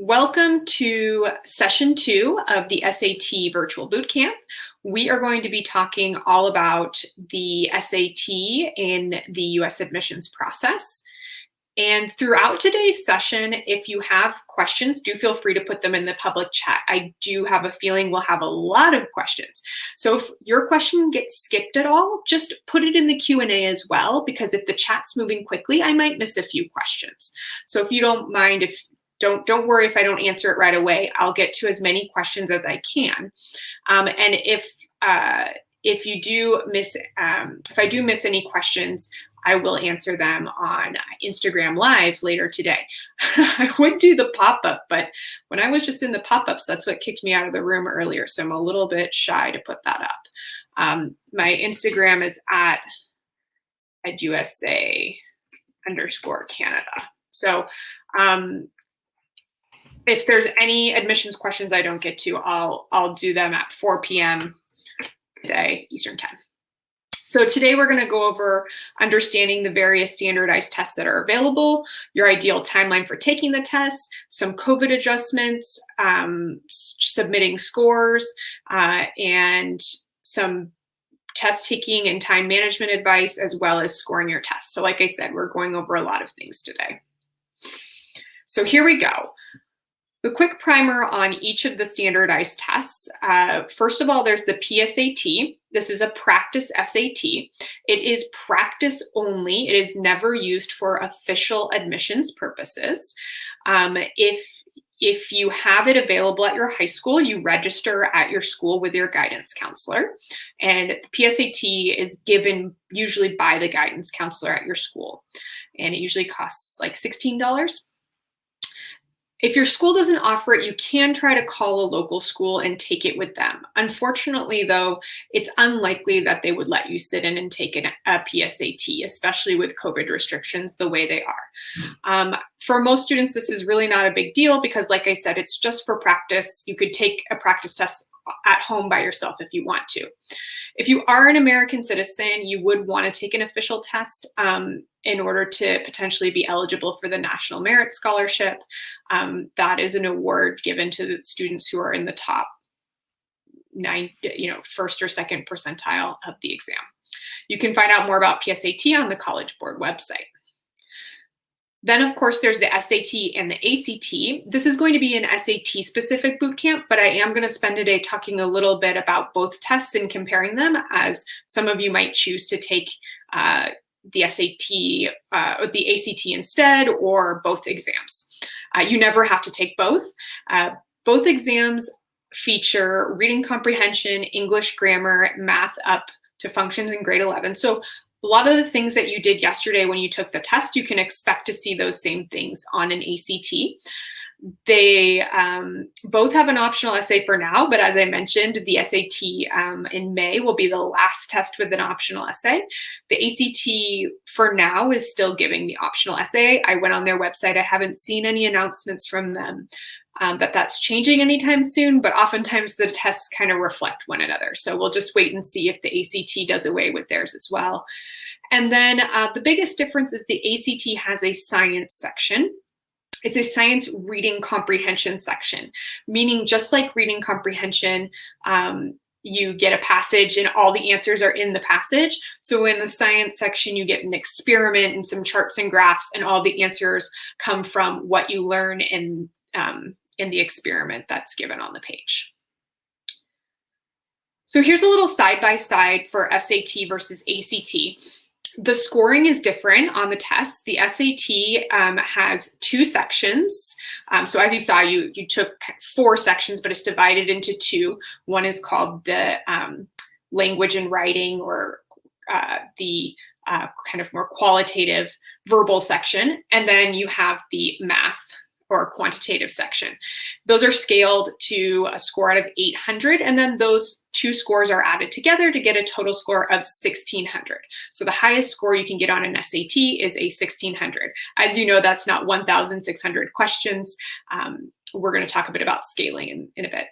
Welcome to session 2 of the SAT Virtual Bootcamp. We are going to be talking all about the SAT in the US admissions process. And throughout today's session, if you have questions, do feel free to put them in the public chat. I do have a feeling we'll have a lot of questions. So if your question gets skipped at all, just put it in the Q&A as well, because if the chat's moving quickly, I might miss a few questions. So if you don't mind, don't worry if I don't answer it right away. I'll get to as many questions as I can. And if you do miss, if I do miss any questions, I will answer them on Instagram Live later today. I would do the pop-up, but when I was just in the pop-ups, that's what kicked me out of the room earlier. So I'm a little bit shy to put that up. My Instagram is at EducationUSA Canada. So if there's any admissions questions I don't get to, I'll do them at 4 p.m. today, Eastern Time. So today we're going to go over understanding the various standardized tests that are available, your ideal timeline for taking the test, some COVID adjustments, submitting scores, and some test taking and time management advice, as well as scoring your test. So like I said, we're going over a lot of things today. So here we go. The quick primer on each of the standardized tests. First of all, there's the PSAT. This is a practice SAT. It is practice only. It is never used for official admissions purposes. If you have it available at your high school, you register at your school with your guidance counselor. And the PSAT is given usually by the guidance counselor at your school. And it usually costs like $16. If your school doesn't offer it, you can try to call a local school and take it with them. Unfortunately, though, it's unlikely that they would let you sit in and take a PSAT, especially with COVID restrictions the way they are. For most students, this is really not a big deal because, like I said, it's just for practice. You could take a practice test at home by yourself if you want to. If you are an American citizen, you would want to take an official test in order to potentially be eligible for the National Merit Scholarship. That is an award given to the students who are in the top first or second percentile of the exam. You can find out more about PSAT on the College Board website. Then, of course, there's the SAT and the ACT. This is going to be an SAT-specific bootcamp, but I am going to spend today talking a little bit about both tests and comparing them, as some of you might choose to take the SAT or the ACT instead, or both exams. You never have to take both. Both exams feature reading comprehension, English grammar, math up to functions in grade 11. So a lot of the things that you did yesterday when you took the test, you can expect to see those same things on an ACT. They both have an optional essay for now, but as I mentioned, the SAT in May will be the last test with an optional essay. The ACT for now is still giving the optional essay. I went on their website. I haven't seen any announcements from them that that's changing anytime soon, but oftentimes the tests kind of reflect one another. So we'll just wait and see if the ACT does away with theirs as well. And then the biggest difference is the ACT has a science section. It's a science reading comprehension section, meaning just like reading comprehension, you get a passage and all the answers are in the passage. So in the science section, you get an experiment and some charts and graphs, and all the answers come from what you learn in the experiment that's given on the page. So here's a little side-by-side for SAT versus ACT. The scoring is different on the test. The SAT has 2 sections. So as you saw, you took 4 sections, but it's divided into 2. One is called the language and writing, or the kind of more qualitative verbal section. And then you have the math or quantitative section. Those are scaled to a score out of 800, and then those 2 scores are added together to get a total score of 1600. So the highest score you can get on an SAT is a 1600. As you know, that's not 1,600 questions. We're going to talk a bit about scaling in a bit.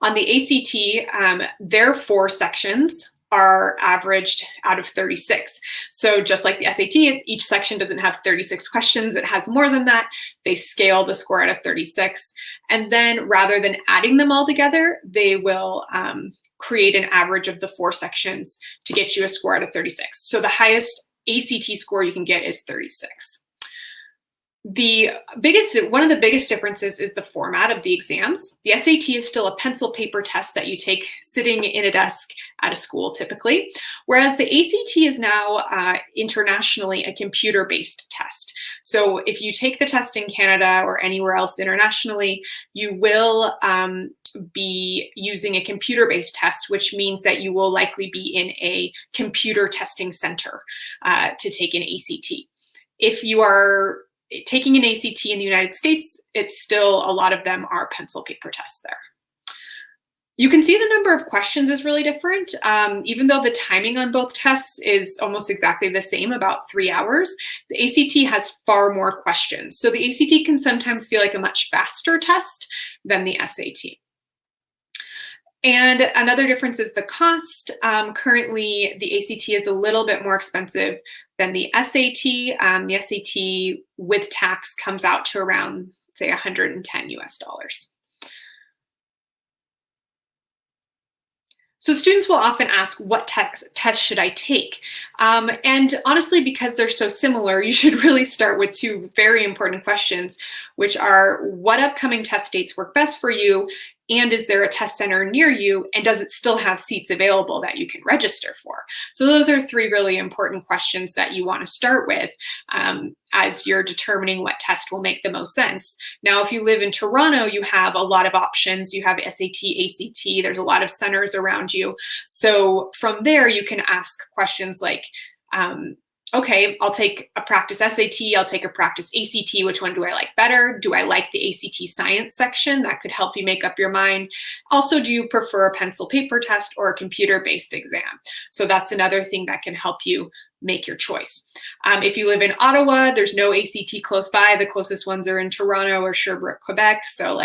On the ACT, there are 4 sections. are averaged out of 36. So just like the SAT, each section doesn't have 36 questions, it has more than that. They scale the score out of 36. And then rather than adding them all together, they will create an average of the 4 sections to get you a score out of 36. So the highest ACT score you can get is 36. One of the biggest differences is the format of the exams. The SAT is still a pencil paper test that you take sitting in a desk at a school typically, whereas the ACT is now internationally a computer-based test. So if you take the test in Canada or anywhere else internationally, you will be using a computer-based test, which means that you will likely be in a computer testing center to take an ACT. If you are taking an ACT in the United States, it's still, a lot of them are pencil paper tests there. You can see the number of questions is really different. Even though the timing on both tests is almost exactly the same, about 3 hours, the ACT has far more questions. So the ACT can sometimes feel like a much faster test than the SAT. And another difference is the cost. Currently, the ACT is a little bit more expensive than the SAT. The SAT with tax comes out to around, say, $110 US. So students will often ask, what test should I take? And honestly, because they're so similar, you should really start with 2 very important questions, which are, what upcoming test dates work best for you? And is there a test center near you? And does it still have seats available that you can register for? So those are 3 really important questions that you want to start with as you're determining what test will make the most sense. Now, if you live in Toronto, you have a lot of options. You have SAT, ACT, there's a lot of centers around you. So from there, you can ask questions like, okay, I'll take a practice SAT, I'll take a practice ACT, which one do I like better? Do I like the ACT science section? That could help you make up your mind. Also, do you prefer a pencil paper test or a computer-based exam? So that's another thing that can help you make your choice. If you live in Ottawa, there's no ACT close by. The closest ones are in Toronto or Sherbrooke, Quebec. So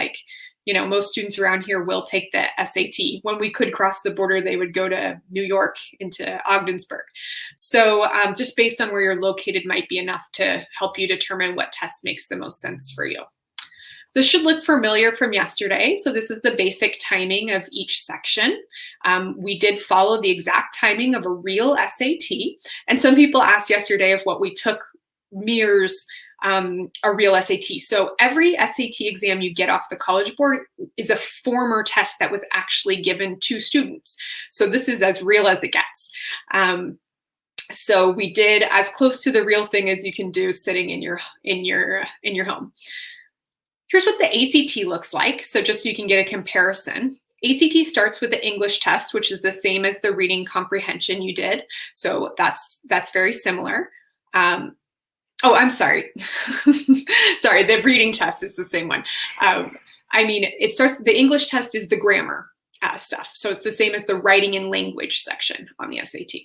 most students around here will take the SAT. When we could cross the border, they would go to New York, into Ogdensburg. So just based on where you're located might be enough to help you determine what test makes the most sense for you. This should look familiar from yesterday. So this is the basic timing of each section. We did follow the exact timing of a real SAT. And some people asked yesterday if what we took mirrors a real SAT. So every SAT exam you get off the College Board is a former test that was actually given to students. So this is as real as it gets. So we did as close to the real thing as you can do sitting in your home. Here's what the ACT looks like. So just so you can get a comparison. ACT starts with the English test, which is the same as the reading comprehension you did. So that's very similar. Oh, I'm sorry. Sorry, the reading test is the same one. The English test is the grammar stuff. So it's the same as the writing and language section on the SAT.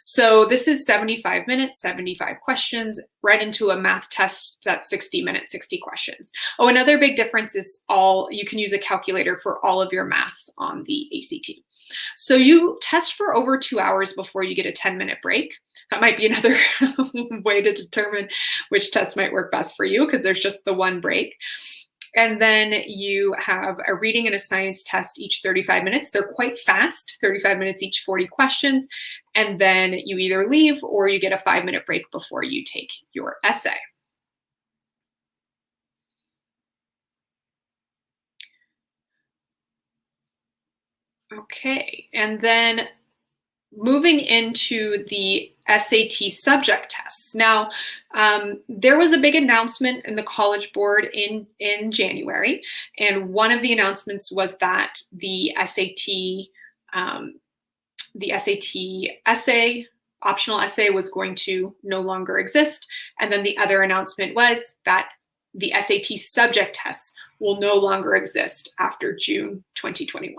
So this is 75 minutes, 75 questions, right into a math test that's 60 minutes, 60 questions. Oh, another big difference is you can use a calculator for all of your math on the ACT. So you test for over 2 hours before you get a 10-minute break. That might be another way to determine which test might work best for you, because there's just the one break. And then you have a reading and a science test each 35 minutes. They're quite fast, 35 minutes each, 40 questions. And then you either leave or you get a 5-minute break before you take your essay. Okay, and then moving into the SAT subject tests. Now, there was a big announcement in the College Board in January, and one of the announcements was that the SAT essay, optional essay, was going to no longer exist. And then the other announcement was that the SAT subject tests will no longer exist after June 2021.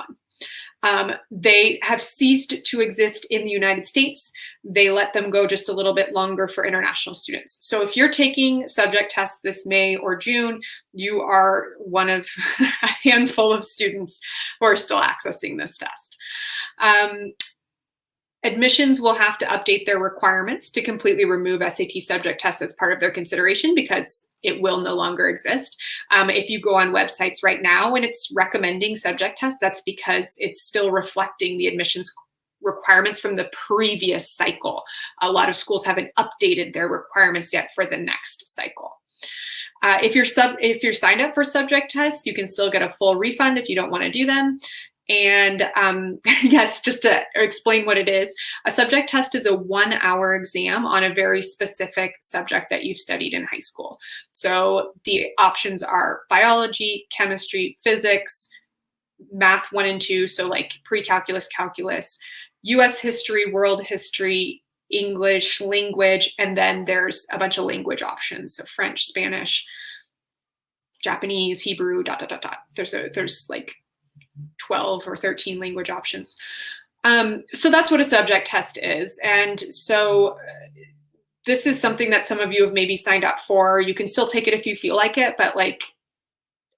They have ceased to exist in the United States. They let them go just a little bit longer for international students. So if you're taking subject tests this May or June, you are one of a handful of students who are still accessing this test. Admissions will have to update their requirements to completely remove SAT subject tests as part of their consideration because it will no longer exist. If you go on websites right now and it's recommending subject tests, that's because it's still reflecting the admissions requirements from the previous cycle. A lot of schools haven't updated their requirements yet for the next cycle. If you're signed up for subject tests, you can still get a full refund if you don't want to do them. And yes, just to explain what it is, a subject test is a 1-hour exam on a very specific subject that you've studied in high school. So the options are biology, chemistry, physics, math 1 and 2, so like pre-calculus, calculus, US history, world history, English, language, and then there's a bunch of language options, so French, Spanish, Japanese, Hebrew, ... There's like 12 or 13 language options. So that's what a subject test is. And so this is something that some of you have maybe signed up for. You can still take it if you feel like it, but like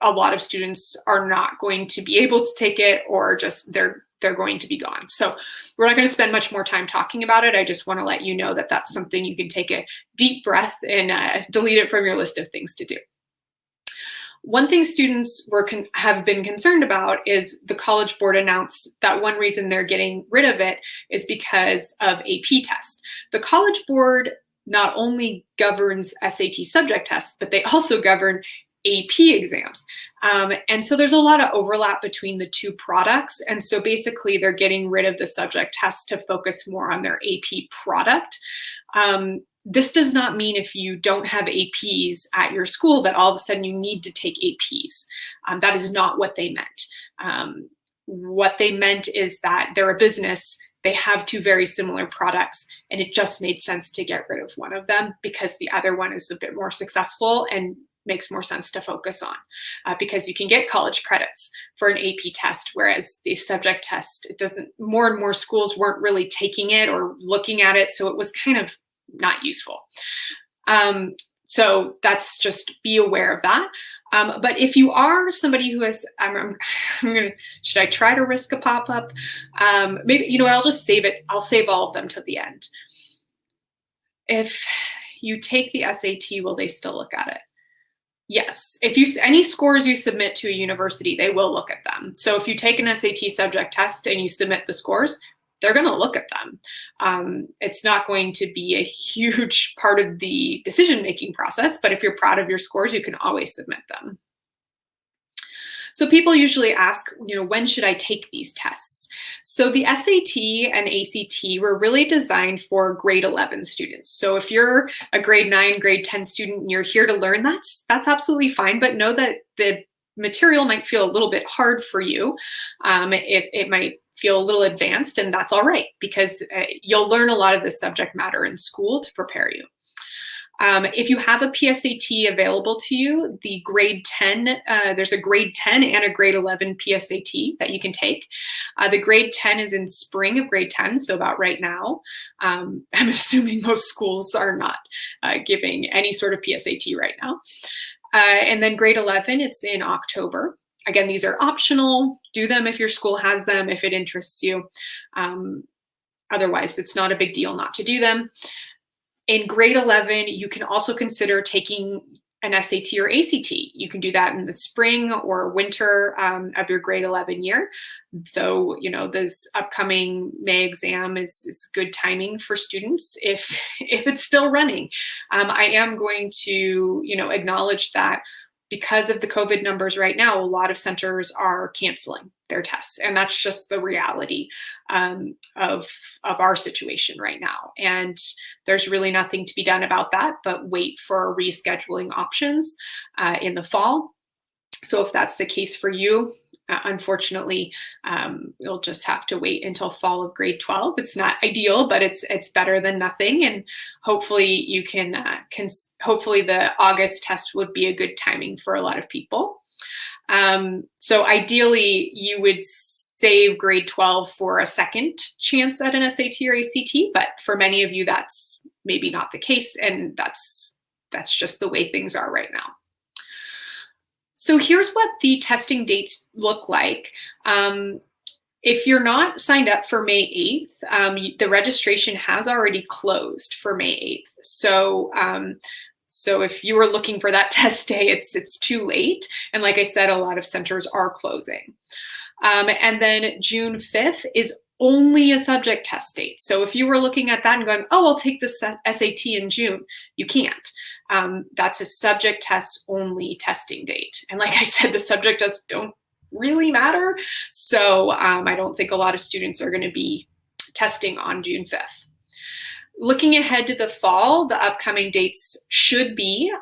a lot of students are not going to be able to take it, or just they're going to be gone. So we're not going to spend much more time talking about it. I just want to let you know that that's something you can take a deep breath and delete it from your list of things to do. One thing students have been concerned about is the College Board announced that one reason they're getting rid of it is because of AP tests. The College Board not only governs SAT subject tests, but they also govern AP exams. And so there's a lot of overlap between the two products. And so basically they're getting rid of the subject tests to focus more on their AP product. This does not mean if you don't have APs at your school that all of a sudden you need to take APs. That is not what they meant. What they meant is that they're a business, they have two very similar products, and it just made sense to get rid of one of them because the other one is a bit more successful and makes more sense to focus on because you can get college credits for an AP test, whereas the subject test, it doesn't, more and more schools weren't really taking it or looking at it, so it was kind of not useful. So that's just be aware of that. But if you are somebody who has, should I try to risk a pop-up? Maybe, you know what, I'll just save it. I'll save all of them to the end. If you take the SAT, will they still look at it? Yes, if any scores you submit to a university, they will look at them. So if you take an SAT subject test and you submit the scores, they're going to look at them. It's not going to be a huge part of the decision-making process, but if you're proud of your scores, you can always submit them. So people usually ask, you know, when should I take these tests? So the SAT and ACT were really designed for grade 11 students. So if you're a grade 9, grade 10 student and you're here to learn, that's absolutely fine, but know that the material might feel a little bit hard for you. It might feel a little advanced, and that's all right because you'll learn a lot of the subject matter in school to prepare you. If you have a PSAT available to you, the grade 10, there's a grade 10 and a grade 11 PSAT that you can take. The grade 10 is in spring of grade 10, so about right now. I'm assuming most schools are not giving any sort of PSAT right now. And then grade 11, it's in October. Again, these are optional. Do them if your school has them, if it interests you. Otherwise, it's not a big deal not to do them. In grade 11, you can also consider taking an SAT or ACT. You can do that in the spring or winter of your grade 11 year. So, you know, this upcoming May exam is good timing for students if it's still running. I am going to, you know, acknowledge that because of the COVID numbers right now, a lot of centers are canceling their tests. And that's just the reality of our situation right now. And there's really nothing to be done about that, but wait for rescheduling options in the fall. So if that's the case for you, unfortunately, you'll just have to wait until fall of grade 12. It's not ideal, but it's better than nothing. And hopefully you can hopefully the August test would be a good timing for a lot of people. So ideally you would save grade 12 for a second chance at an SAT or ACT, but for many of you, that's maybe not the case. And that's just the way things are right now. So here's what the testing dates look like. If you're not signed up for May 8th, the registration has already closed for May 8th. So if you were looking for that test day, it's too late. And like I said, a lot of centers are closing. And then June 5th is only a subject test date. So if you were looking at that and going, oh, I'll take the SAT in June, you can't. That's a subject test only testing date. And like I said, the subject tests don't really matter. So I don't think a lot of students are going to be testing on June 5th. Looking ahead to the fall, the upcoming dates should be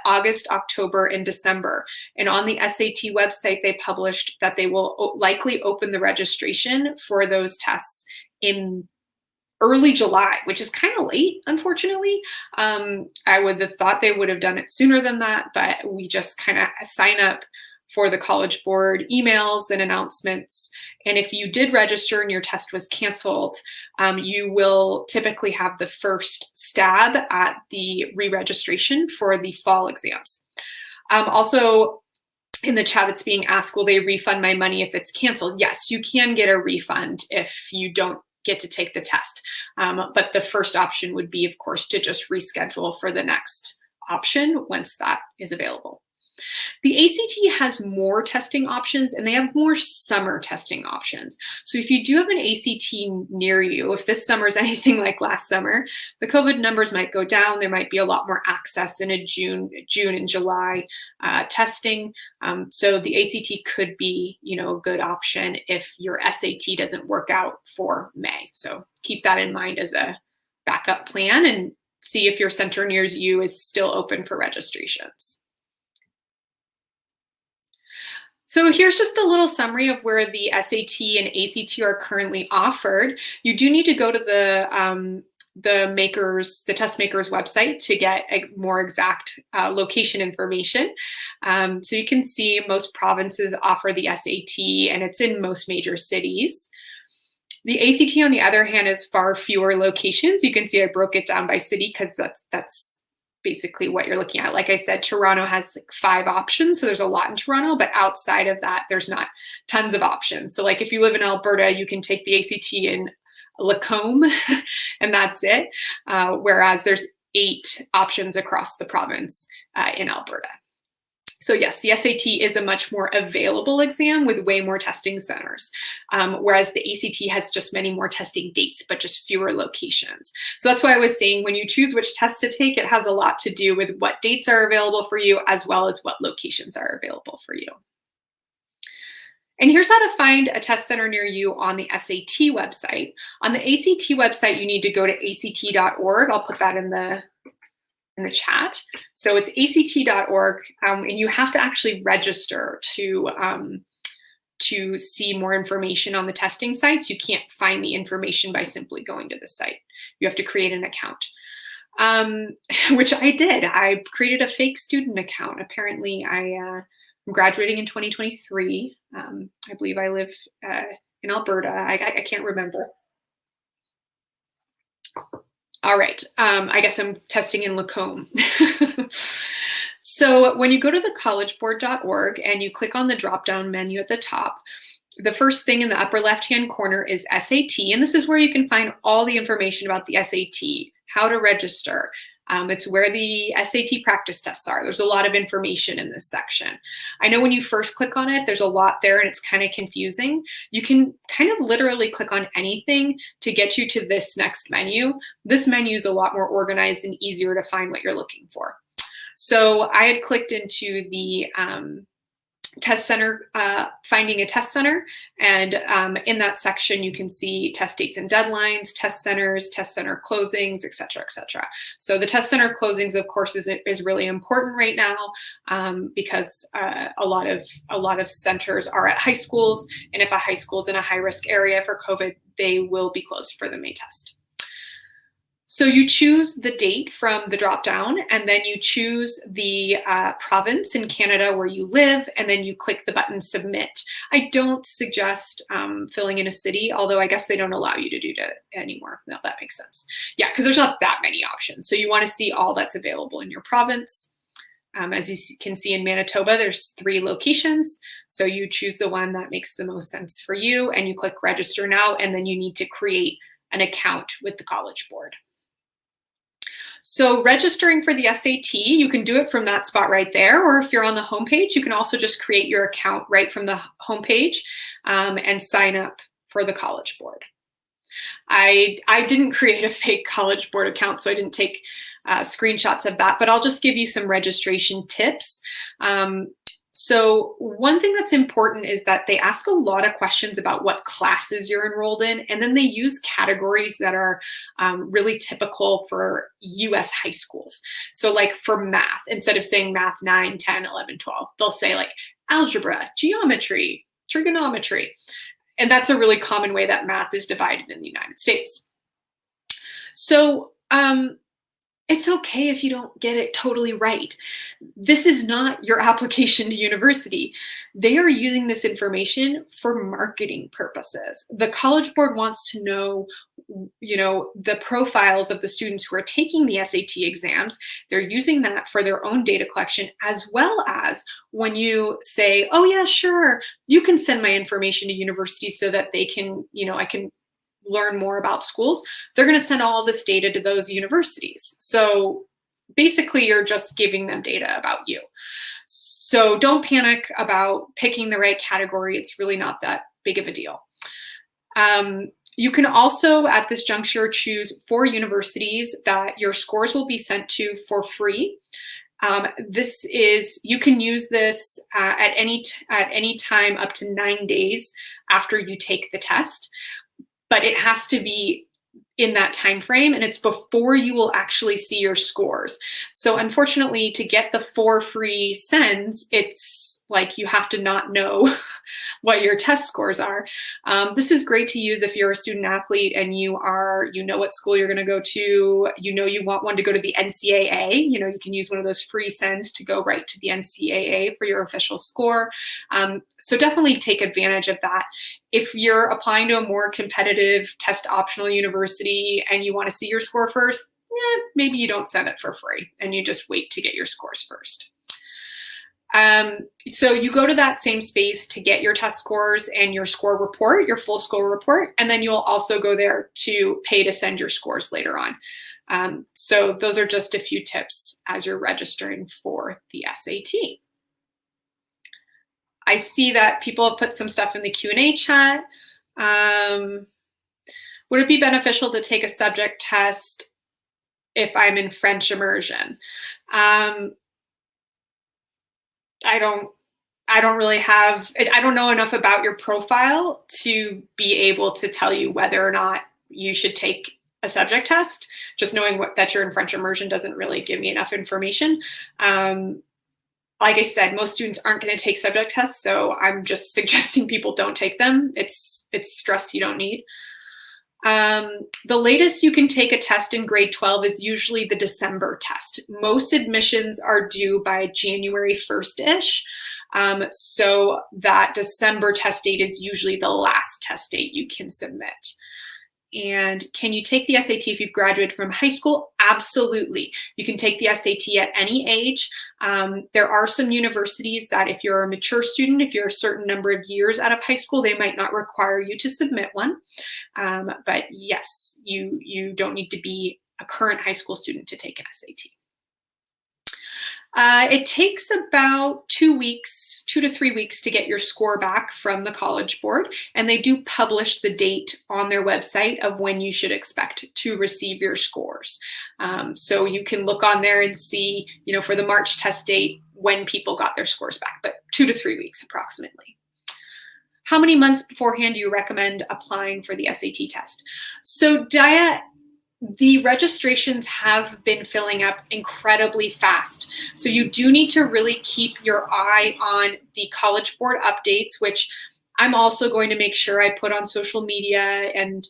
August, October, and December. And on the SAT website, they published that they will likely open the registration for those tests in early July, which is kind of late, unfortunately. I would have thought they would have done it sooner than that, but we just kind of sign up for the College Board emails and announcements. And if you did register and your test was canceled, you will typically have the first stab at the re-registration for the fall exams. Also, in the chat, it's being asked, will they refund my money if it's canceled? Yes, you can get a refund if you don't get to take the test. But the first option would be, of course, to just reschedule for the next option once that is available. The ACT has more testing options and they have more summer testing options. So if you do have an ACT near you, if this summer is anything like last summer, the COVID numbers might go down. There might be a lot more access in a June and July testing. So the ACT could be, a good option if your SAT doesn't work out for May. So keep that in mind as a backup plan and see if your center near you is still open for registrations. So here's just a little summary of where the SAT and ACT are currently offered. You do need to go to the test makers website to get a more exact location information. So you can see most provinces offer the SAT and it's in most major cities. The ACT, on the other hand, is far fewer locations. You can see I broke it down by city because that's basically what you're looking at. Like I said, Toronto has 5 options, so there's a lot in Toronto, but outside of that, there's not tons of options. So like if you live in Alberta, you can take the ACT in Lacombe and that's it. Whereas there's 8 options across the province in Alberta. So yes, the SAT is a much more available exam with way more testing centers, whereas the ACT has just many more testing dates, but just fewer locations. So that's why I was saying when you choose which test to take, it has a lot to do with what dates are available for you, as well as what locations are available for you. And here's how to find a test center near you on the SAT website. On the ACT website, you need to go to act.org. I'll put that in the chat. So it's act.org, and you have to actually register to see more information on the testing sites. You can't find the information by simply going to the site. You have to create an account, which I did. I created a fake student account. Apparently, I'm graduating in 2023. I believe I live in Alberta. I can't remember. All right, I guess I'm testing in Lacombe. So when you go to the collegeboard.org and you click on the drop-down menu at the top, the first thing in the upper left-hand corner is SAT, and this is where you can find all the information about the SAT, how to register. It's where the SAT practice tests are. There's a lot of information in this section. I know when you first click on it, there's a lot there and it's kind of confusing. You can kind of literally click on anything to get you to this next menu. This menu is a lot more organized and easier to find what you're looking for. So I had clicked into the test center, finding a test center, and in that section you can see test dates and deadlines, test centers, test center closings, etc., etc. So the test center closings, of course, is really important right now because a lot of centers are at high schools, and if a high school is in a high-risk area for COVID, they will be closed for the May test. So you choose the date from the drop-down, and then you choose the province in Canada where you live, and then you click the button Submit. I don't suggest filling in a city, although I guess they don't allow you to do that anymore. No, that makes sense. Yeah, because there's not that many options. So you want to see all that's available in your province. As you can see in Manitoba, there's 3 locations. So you choose the one that makes the most sense for you and you click register now, and then you need to create an account with the College Board. So registering for the SAT, you can do it from that spot right there, or if you're on the homepage, you can also just create your account right from the homepage and sign up for the College Board. I didn't create a fake College Board account, so I didn't take screenshots of that, but I'll just give you some registration tips. So one thing that's important is that they ask a lot of questions about what classes you're enrolled in, and then they use categories that are really typical for US high schools. So like for math, instead of saying math 9, 10, 11, 12, they'll say like algebra, geometry, trigonometry. And that's a really common way that math is divided in the United States. So it's okay if you don't get it totally right. This is not your application to university. They are using this information for marketing purposes. The College Board wants to know, the profiles of the students who are taking the SAT exams. They're using that for their own data collection, as well as when you say, oh yeah, sure, you can send my information to university so that they can, I can learn more about schools. They're going to send all this data to those universities. So basically you're just giving them data about you. So don't panic about picking the right category. It's really not that big of a deal. You can also at this juncture choose 4 universities that your scores will be sent to for free. You can use this at any time up to 9 days after you take the test. But it has to be in that time frame, and it's before you will actually see your scores. So unfortunately, to get the 4 free sends, it's like you have to not know what your test scores are. This is great to use if you're a student athlete and you know what school you're going to go to, you want one to go to the NCAA, you can use one of those free sends to go right to the NCAA for your official score. So definitely take advantage of that. If you're applying to a more competitive test optional university and you want to see your score first, maybe you don't send it for free and you just wait to get your scores first. So you go to that same space to get your test scores and your score report, your full score report, and then you'll also go there to pay to send your scores later on. So those are just a few tips as you're registering for the SAT. I see that people have put some stuff in the Q&A chat. Would it be beneficial to take a subject test if I'm in French immersion? I don't know enough about your profile to be able to tell you whether or not you should take a subject test. Just knowing that you're in French immersion doesn't really give me enough information. Like I said, most students aren't going to take subject tests, so I'm just suggesting people don't take them. It's stress you don't need. The latest you can take a test in grade 12 is usually the December test. Most admissions are due by January 1st-ish. So that December test date is usually the last test date you can submit. And can you take the SAT if you've graduated from high school? Absolutely. You can take the SAT at any age. There are some universities that if you're a mature student, if you're a certain number of years out of high school, they might not require you to submit one. But yes, you don't need to be a current high school student to take an SAT. It takes about 2 to 3 weeks to get your score back from the College Board, and they do publish the date on their website of when you should expect to receive your scores. So you can look on there and see, for the March test date, when people got their scores back, but 2 to 3 weeks approximately. How many months beforehand do you recommend applying for the SAT test? So the registrations have been filling up incredibly fast. So you do need to really keep your eye on the College Board updates, which I'm also going to make sure I put on social media and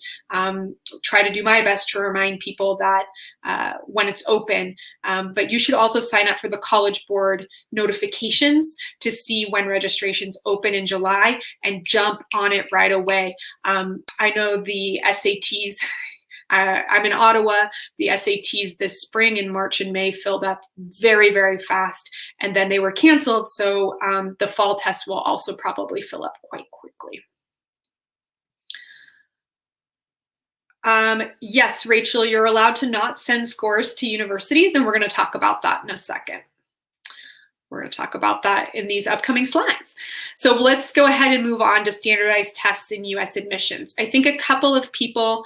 try to do my best to remind people that when it's open. But you should also sign up for the College Board notifications to see when registrations open in July and jump on it right away. I know the SATs, I'm in Ottawa. The SATs this spring in March and May filled up very, very fast, and then they were canceled. So the fall tests will also probably fill up quite quickly. Yes, Rachel, you're allowed to not send scores to universities, and we're going to talk about that in a second. We're going to talk about that in these upcoming slides. So let's go ahead and move on to standardized tests in US admissions. I think a couple of people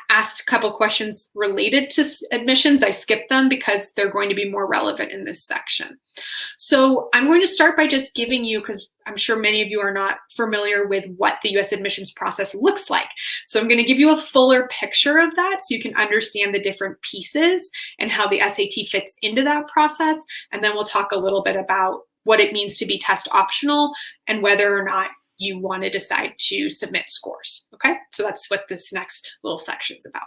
asked a couple questions related to admissions. I skipped them because they're going to be more relevant in this section. So I'm going to start by just giving you, because I'm sure many of you are not familiar with what the US admissions process looks like. So I'm going to give you a fuller picture of that so you can understand the different pieces and how the SAT fits into that process. And then we'll talk a little bit about what it means to be test optional and whether or not you want to decide to submit scores. Okay, so that's what this next little section is about.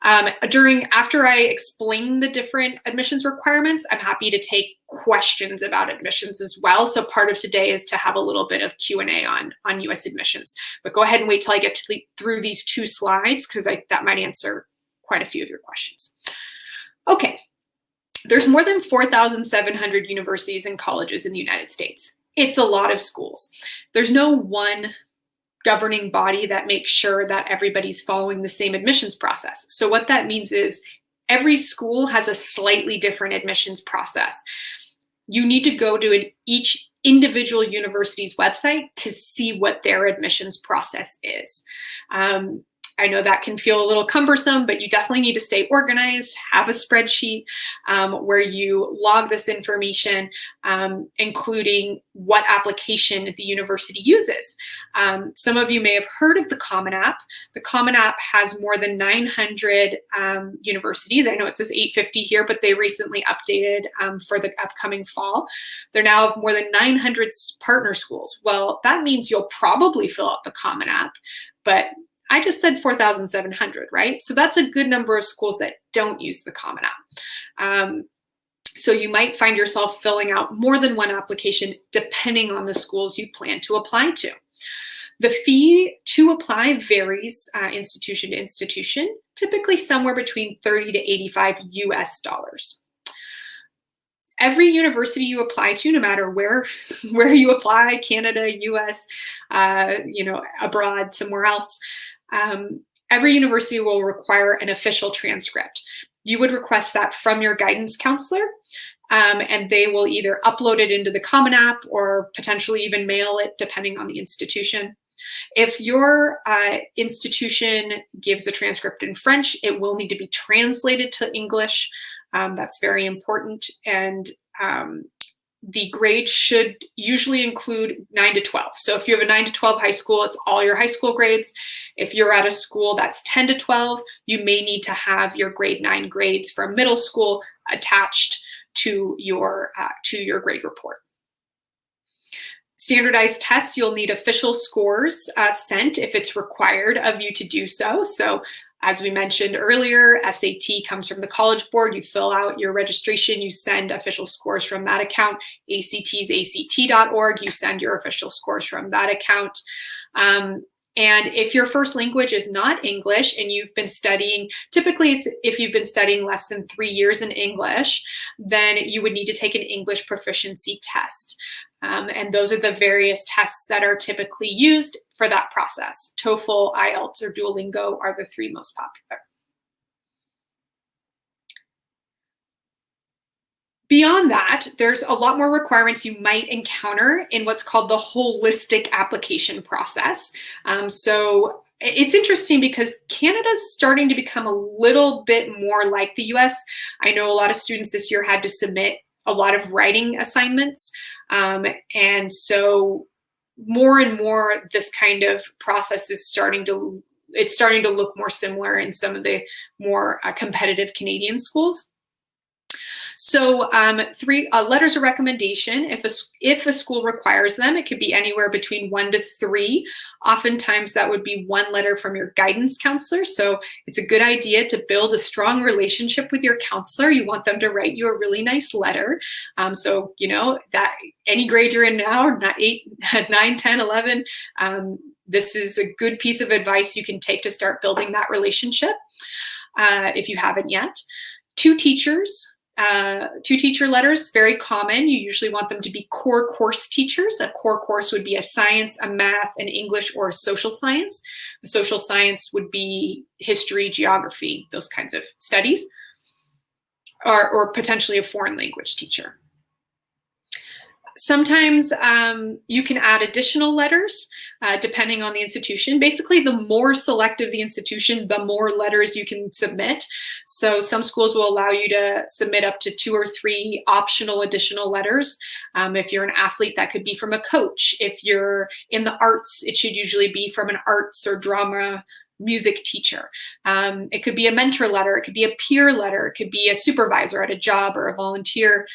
After I explain the different admissions requirements, I'm happy to take questions about admissions as well. So part of today is to have a little bit of Q&A on US admissions. But go ahead and wait till I get through these 2 slides, because that might answer quite a few of your questions. Okay, there's more than 4,700 universities and colleges in the United States. It's a lot of schools. There's no one governing body that makes sure that everybody's following the same admissions process. So what that means is every school has a slightly different admissions process. You need to go to each individual university's website to see what their admissions process is. I know that can feel a little cumbersome, but you definitely need to stay organized, have a spreadsheet where you log this information, including what application the university uses. Some of you may have heard of the Common App. The Common App has more than 900 universities. I know it says 850 here, but they recently updated for the upcoming fall. They're now have more than 900 partner schools. Well, that means you'll probably fill out the Common App, but I just said 4,700, right? So that's a good number of schools that don't use the Common App. So you might find yourself filling out more than one application depending on the schools you plan to apply to. The fee to apply varies institution to institution, typically somewhere between 30 to 85 US dollars. Every university you apply to, no matter where you apply, Canada, US, abroad, somewhere else, every university will require an official transcript. You would request that from your guidance counselor, and they will either upload it into the Common App or potentially even mail it, depending on the institution. If your institution gives a transcript in French, it will need to be translated to English. That's very important. And the grade should usually include 9 to 12. So if you have a 9 to 12 high school, it's all your high school grades. If you're at a school that's 10 to 12, you may need to have your grade 9 grades from middle school attached to your grade report. Standardized tests, you'll need official scores sent if it's required of you to do so. So as we mentioned earlier, SAT comes from the College Board. You fill out your registration, you send official scores from that account. ACT is ACT.org. You send your official scores from that account. And if your first language is not English and you've been studying, typically if you've been studying less than 3 years in English, then you would need to take an English proficiency test. And those are the various tests that are typically used for that process. TOEFL, IELTS, or Duolingo are the 3 most popular. Beyond that, there's a lot more requirements you might encounter in what's called the holistic application process. So it's interesting because Canada's starting to become a little bit more like the US. I know a lot of students this year had to submit a lot of writing assignments. And so more and more this kind of process is starting to look more similar in some of the more competitive Canadian schools. So 3 letters of recommendation, if a school requires them, it could be anywhere between 1 to 3. Oftentimes that would be 1 letter from your guidance counselor. So it's a good idea to build a strong relationship with your counselor. You want them to write you a really nice letter. So, you know, that any grade you're in now, 8, 9, 10, 11, this is a good piece of advice you can take to start building that relationship if you haven't yet. Two teacher letters, very common. You usually want them to be core course teachers. A core course would be a science, a math, an English, or a social science. A social science would be history, geography, those kinds of studies, or potentially a foreign language teacher. Sometimes you can add additional letters depending on the institution. Basically, the more selective the institution, the more letters you can submit. So some schools will allow you to submit up to 2 or 3 optional additional letters. If you're an athlete, that could be from a coach. If you're in the arts, it should usually be from an arts or drama music teacher. It could be a mentor letter. It could be a peer letter. It could be a supervisor at a job or a volunteer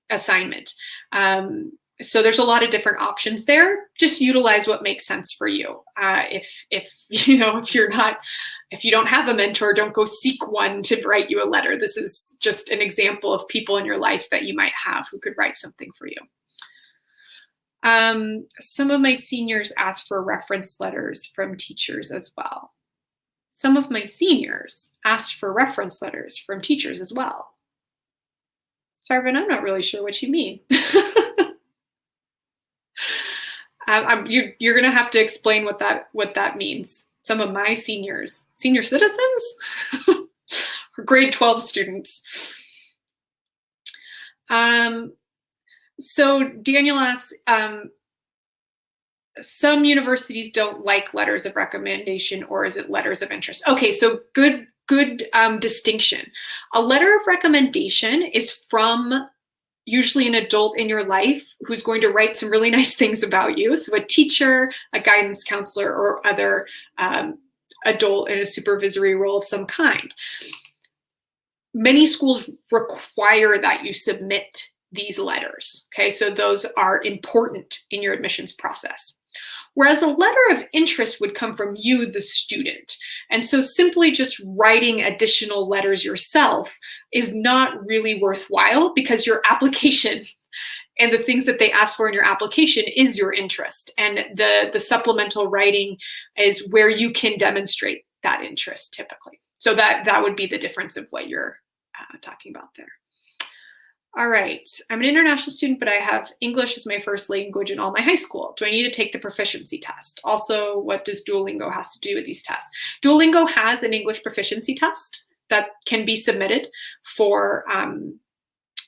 assignment. So there's a lot of different options there. Just utilize what makes sense for you. If you don't have a mentor, don't go seek one to write you a letter. This is just an example of people in your life that you might have who could write something for you. Some of my seniors asked for reference letters from teachers as well. Some of my seniors asked for reference letters from teachers as well. Sarvin, I'm not really sure what you mean. You're going to have to explain what that means. Some of my senior citizens, or grade 12 students. So Daniel asks, some universities don't like letters of recommendation, or is it letters of interest? Okay, so good distinction. A letter of recommendation is from usually an adult in your life who's going to write some really nice things about you. So a teacher, a guidance counselor, or other adult in a supervisory role of some kind. Many schools require that you submit these letters. Okay, so those are important in your admissions process. Whereas a letter of interest would come from you, the student. And so simply just writing additional letters yourself is not really worthwhile, because your application and the things that they ask for in your application is your interest. And the supplemental writing is where you can demonstrate that interest typically. So that would be the difference of what you're talking about there. All right, I'm an international student, but I have English as my first language in all my high school. Do I need to take the proficiency test? Also, what does Duolingo have to do with these tests? Duolingo has an English proficiency test that can be submitted for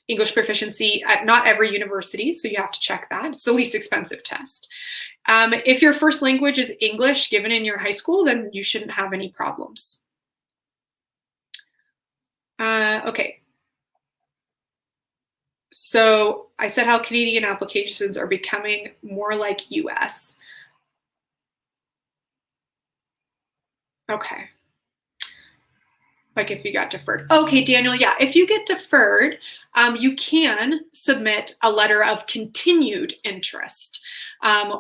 English proficiency at not every university, so you have to check that. It's the least expensive test. If your first language is English given in your high school, then you shouldn't have any problems. Okay. So I said how Canadian applications are becoming more like US. Okay. Like if you got deferred. Okay, Daniel, yeah, if you get deferred, you can submit a letter of continued interest. A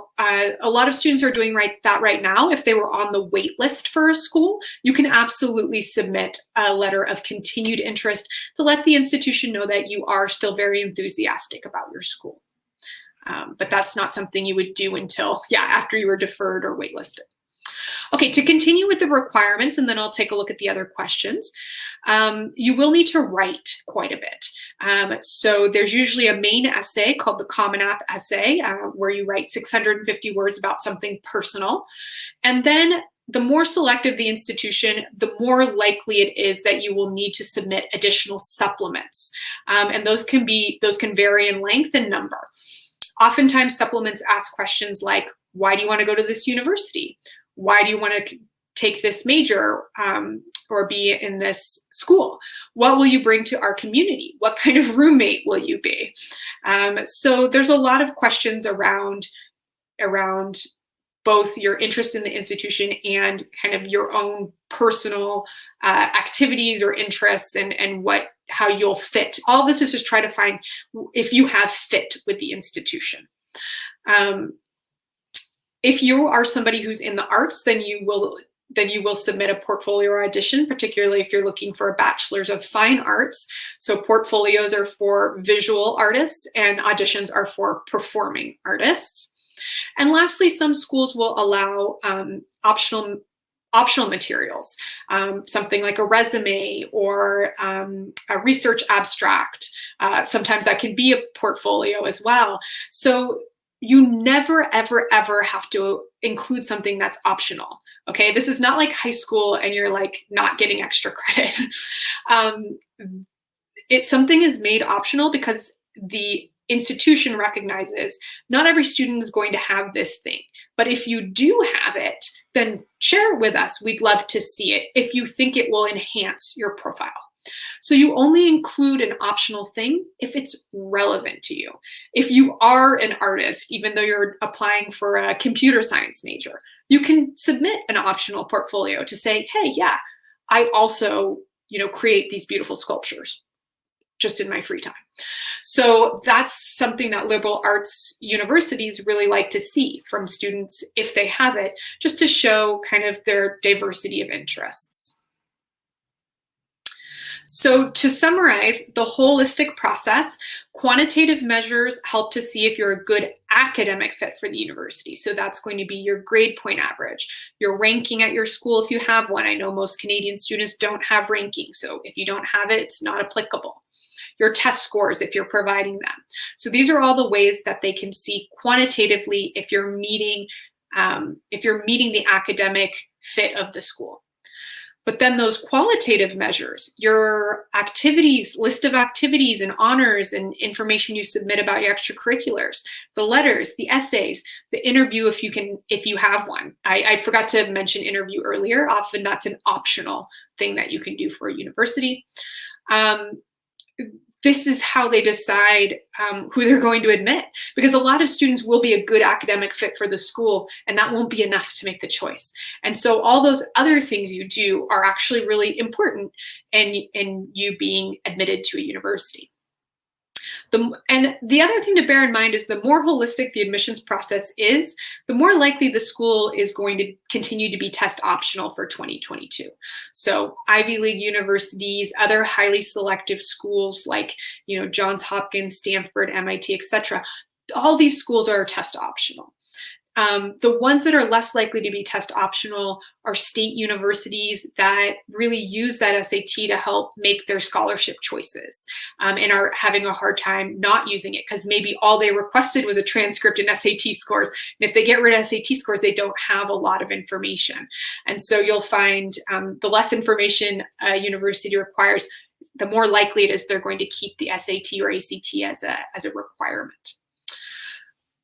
lot of students are doing that right now. If they were on the wait list for a school, you can absolutely submit a letter of continued interest to let the institution know that you are still very enthusiastic about your school. But that's not something you would do until, after you were deferred or waitlisted. Okay, to continue with the requirements, and then I'll take a look at the other questions. You will need to write quite a bit. So there's usually a main essay called the Common App essay, where you write 650 words about something personal. And then the more selective the institution, the more likely it is that you will need to submit additional supplements. And those can vary in length and number. Oftentimes supplements ask questions like, why do you want to go to this university? Why do you want to take this major or be in this school? What will you bring to our community? What kind of roommate will you be? So there's a lot of questions around both your interest in the institution and kind of your own personal activities or interests and how you'll fit. All this is just try to find if you have fit with the institution. If you are somebody who's in the arts, then you will submit a portfolio or audition, particularly if you're looking for a bachelor's of fine arts. So portfolios are for visual artists and auditions are for performing artists. And lastly, some schools will allow optional materials, something like a resume or a research abstract. Sometimes that can be a portfolio as well. So you never, ever, ever have to include something that's optional. Okay, this is not like high school and you're like not getting extra credit. Something is made optional because the institution recognizes not every student is going to have this thing. But if you do have it, then share it with us. We'd love to see it if you think it will enhance your profile. So you only include an optional thing if it's relevant to you. If you are an artist, even though you're applying for a computer science major, you can submit an optional portfolio to say, hey, yeah, I also, create these beautiful sculptures just in my free time. So that's something that liberal arts universities really like to see from students if they have it, just to show kind of their diversity of interests. So to summarize the holistic process, quantitative measures help to see if you're a good academic fit for the university. So that's going to be your grade point average, your ranking at your school if you have one. I know most Canadian students don't have ranking. So if you don't have it, it's not applicable. Your test scores if you're providing them. So these are all the ways that they can see quantitatively if you're meeting the academic fit of the school. But then those qualitative measures, your activities, list of activities and honors and information you submit about your extracurriculars, the letters, the essays, the interview if you have one. I forgot to mention interview earlier. Often that's an optional thing that you can do for a university. This is how they decide who they're going to admit, because a lot of students will be a good academic fit for the school, and that won't be enough to make the choice. And so all those other things you do are actually really important in you being admitted to a university. And the other thing to bear in mind is the more holistic the admissions process is, the more likely the school is going to continue to be test optional for 2022. So Ivy League universities, other highly selective schools like Johns Hopkins, Stanford, MIT, etc., all these schools are test optional. The ones that are less likely to be test optional are state universities that really use that SAT to help make their scholarship choices and are having a hard time not using it because maybe all they requested was a transcript and SAT scores. And if they get rid of SAT scores, they don't have a lot of information. And so you'll find the less information a university requires, the more likely it is they're going to keep the SAT or ACT as a requirement.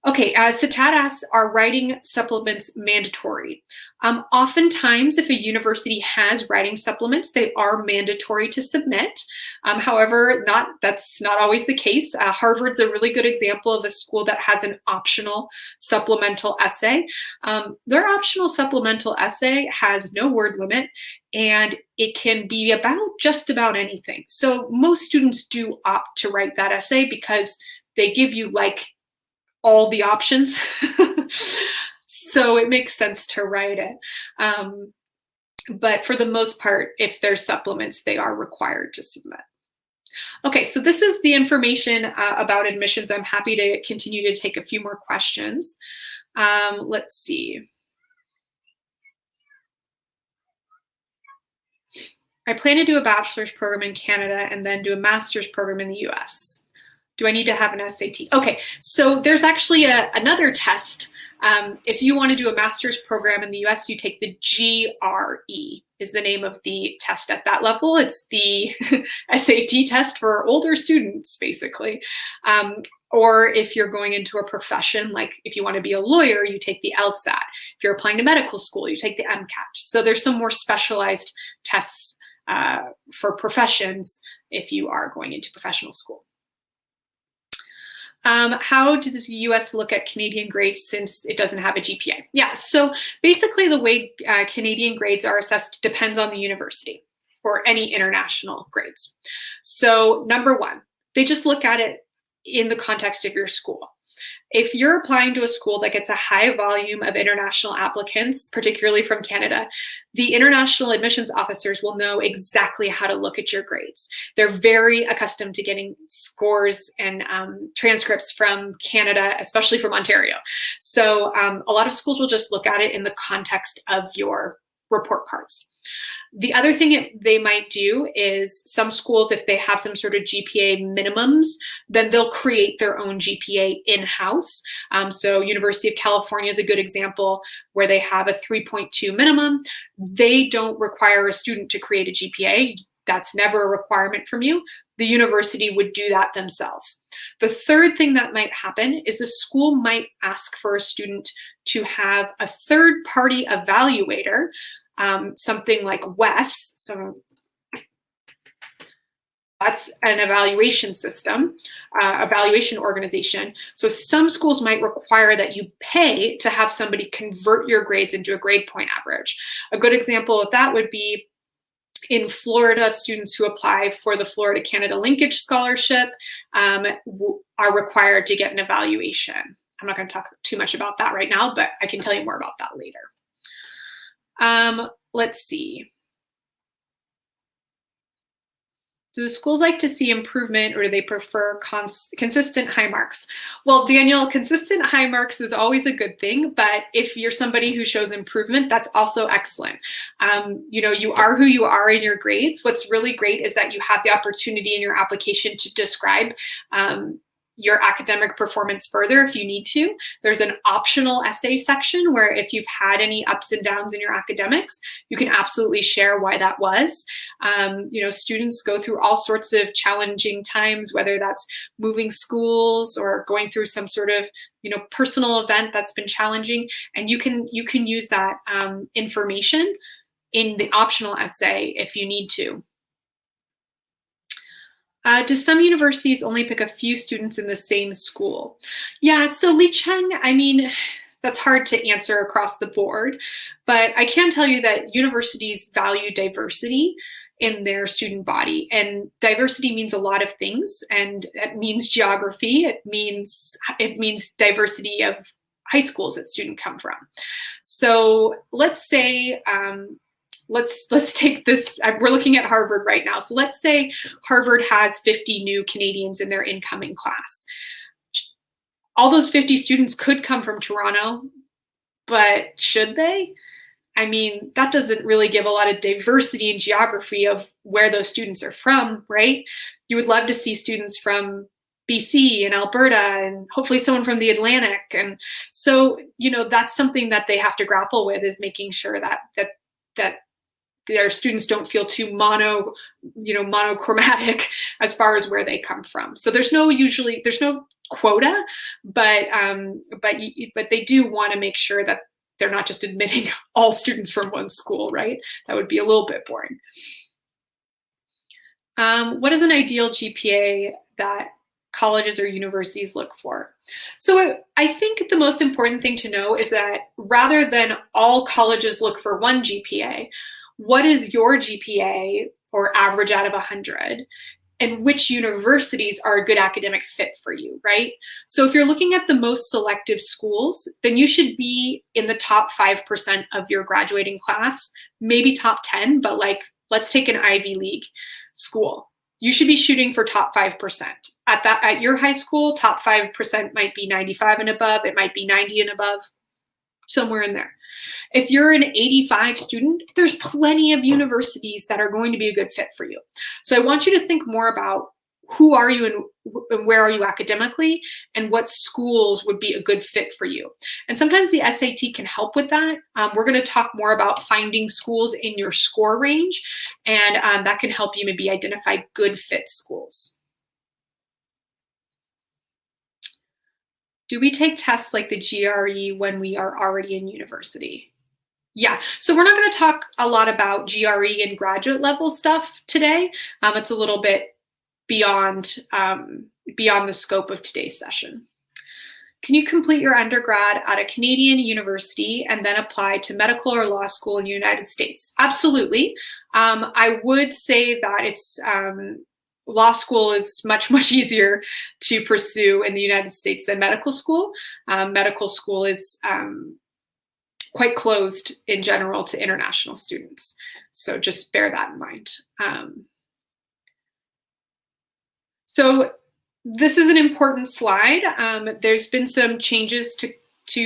Okay, SAT asks, are writing supplements mandatory? Oftentimes, if a university has writing supplements, they are mandatory to submit. However, that's not always the case. Harvard's a really good example of a school that has an optional supplemental essay. Their optional supplemental essay has no word limit, and it can be about just about anything. So most students do opt to write that essay because they give you all the options. So it makes sense to write it. But for the most part, if there's supplements, they are required to submit. Okay, so this is the information about admissions. I'm happy to continue to take a few more questions. Let's see. I plan to do a bachelor's program in Canada and then do a master's program in the US. Do I need to have an SAT? Okay, so there's actually another test. If you want to do a master's program in the US, you take the GRE is the name of the test at that level. It's the SAT test for older students, basically. Or if you're going into a profession, like if you want to be a lawyer, you take the LSAT. If you're applying to medical school, you take the MCAT. So there's some more specialized tests for professions if you are going into professional school. How does the US look at Canadian grades since it doesn't have a GPA? Yeah, so basically the way Canadian grades are assessed depends on the university or any international grades. So number one, they just look at it in the context of your school. If you're applying to a school that gets a high volume of international applicants, particularly from Canada, the international admissions officers will know exactly how to look at your grades. They're very accustomed to getting scores and transcripts from Canada, especially from Ontario. So a lot of schools will just look at it in the context of your report cards. The other thing they might do is some schools, if they have some sort of GPA minimums, then they'll create their own GPA in-house. So University of California is a good example where they have a 3.2 minimum. They don't require a student to create a GPA. That's never a requirement from you. The university would do that themselves. The third thing that might happen is a school might ask for a student to have a third-party evaluator, something like WES. So that's an evaluation system, evaluation organization. So some schools might require that you pay to have somebody convert your grades into a grade point average. A good example of that would be in Florida, students who apply for the Florida Canada Linkage Scholarship are required to get an evaluation. I'm not going to talk too much about that right now, but I can tell you more about that later. Let's see. Do the schools like to see improvement, or do they prefer consistent high marks? Well, Daniel, consistent high marks is always a good thing, but if you're somebody who shows improvement, that's also excellent. You know, you are who you are in your grades. What's really great is that you have the opportunity in your application to describe your academic performance further if you need to. There's an optional essay section where if you've had any ups and downs in your academics, you can absolutely share why that was. You know, students go through all sorts of challenging times, whether that's moving schools or going through some sort of, you know, personal event that's been challenging, and you can use that information in the optional essay if you need to. Do some universities only pick a few students in the same school? Yeah, so Li Cheng, I mean, that's hard to answer across the board, but I can tell you that universities value diversity in their student body, and diversity means a lot of things, and it means geography, it means diversity of high schools that students come from. So let's say, let's take this, we're looking at Harvard right now. So let's say Harvard has 50 new Canadians in their incoming class. All those 50 students could come from Toronto, but should they? I mean, that doesn't really give a lot of diversity and geography of where those students are from, right? You would love to see students from BC and Alberta and hopefully someone from the Atlantic. And so, you know, that's something that they have to grapple with, is making sure that their students don't feel too monochromatic as far as where they come from. So there's no quota, but they do want to make sure that they're not just admitting all students from one school, right? That would be a little bit boring. What is an ideal GPA that colleges or universities look for? So I think the most important thing to know is that rather than all colleges look for one GPA, what is your GPA or average out of 100? And which universities are a good academic fit for you, right? So if you're looking at the most selective schools, then you should be in the top 5% of your graduating class, maybe top 10, but like, let's take an Ivy League school. You should be shooting for top 5%. At your high school, top 5% might be 95 and above, it might be 90 and above, somewhere in there. If you're an 85 student, there's plenty of universities that are going to be a good fit for you. So I want you to think more about who are you and where are you academically, and what schools would be a good fit for you. And sometimes the SAT can help with that. We're going to talk more about finding schools in your score range, and that can help you maybe identify good fit schools. Do we take tests like the GRE when we are already in university? Yeah, so we're not going to talk a lot about GRE and graduate level stuff today. It's a little bit beyond the scope of today's session. Can you complete your undergrad at a Canadian university and then apply to medical or law school in the United States? Absolutely. I would say that law school is much, much easier to pursue in the United States than medical school. Medical school is quite closed in general to international students. So just bear that in mind. So this is an important slide. There's been some changes to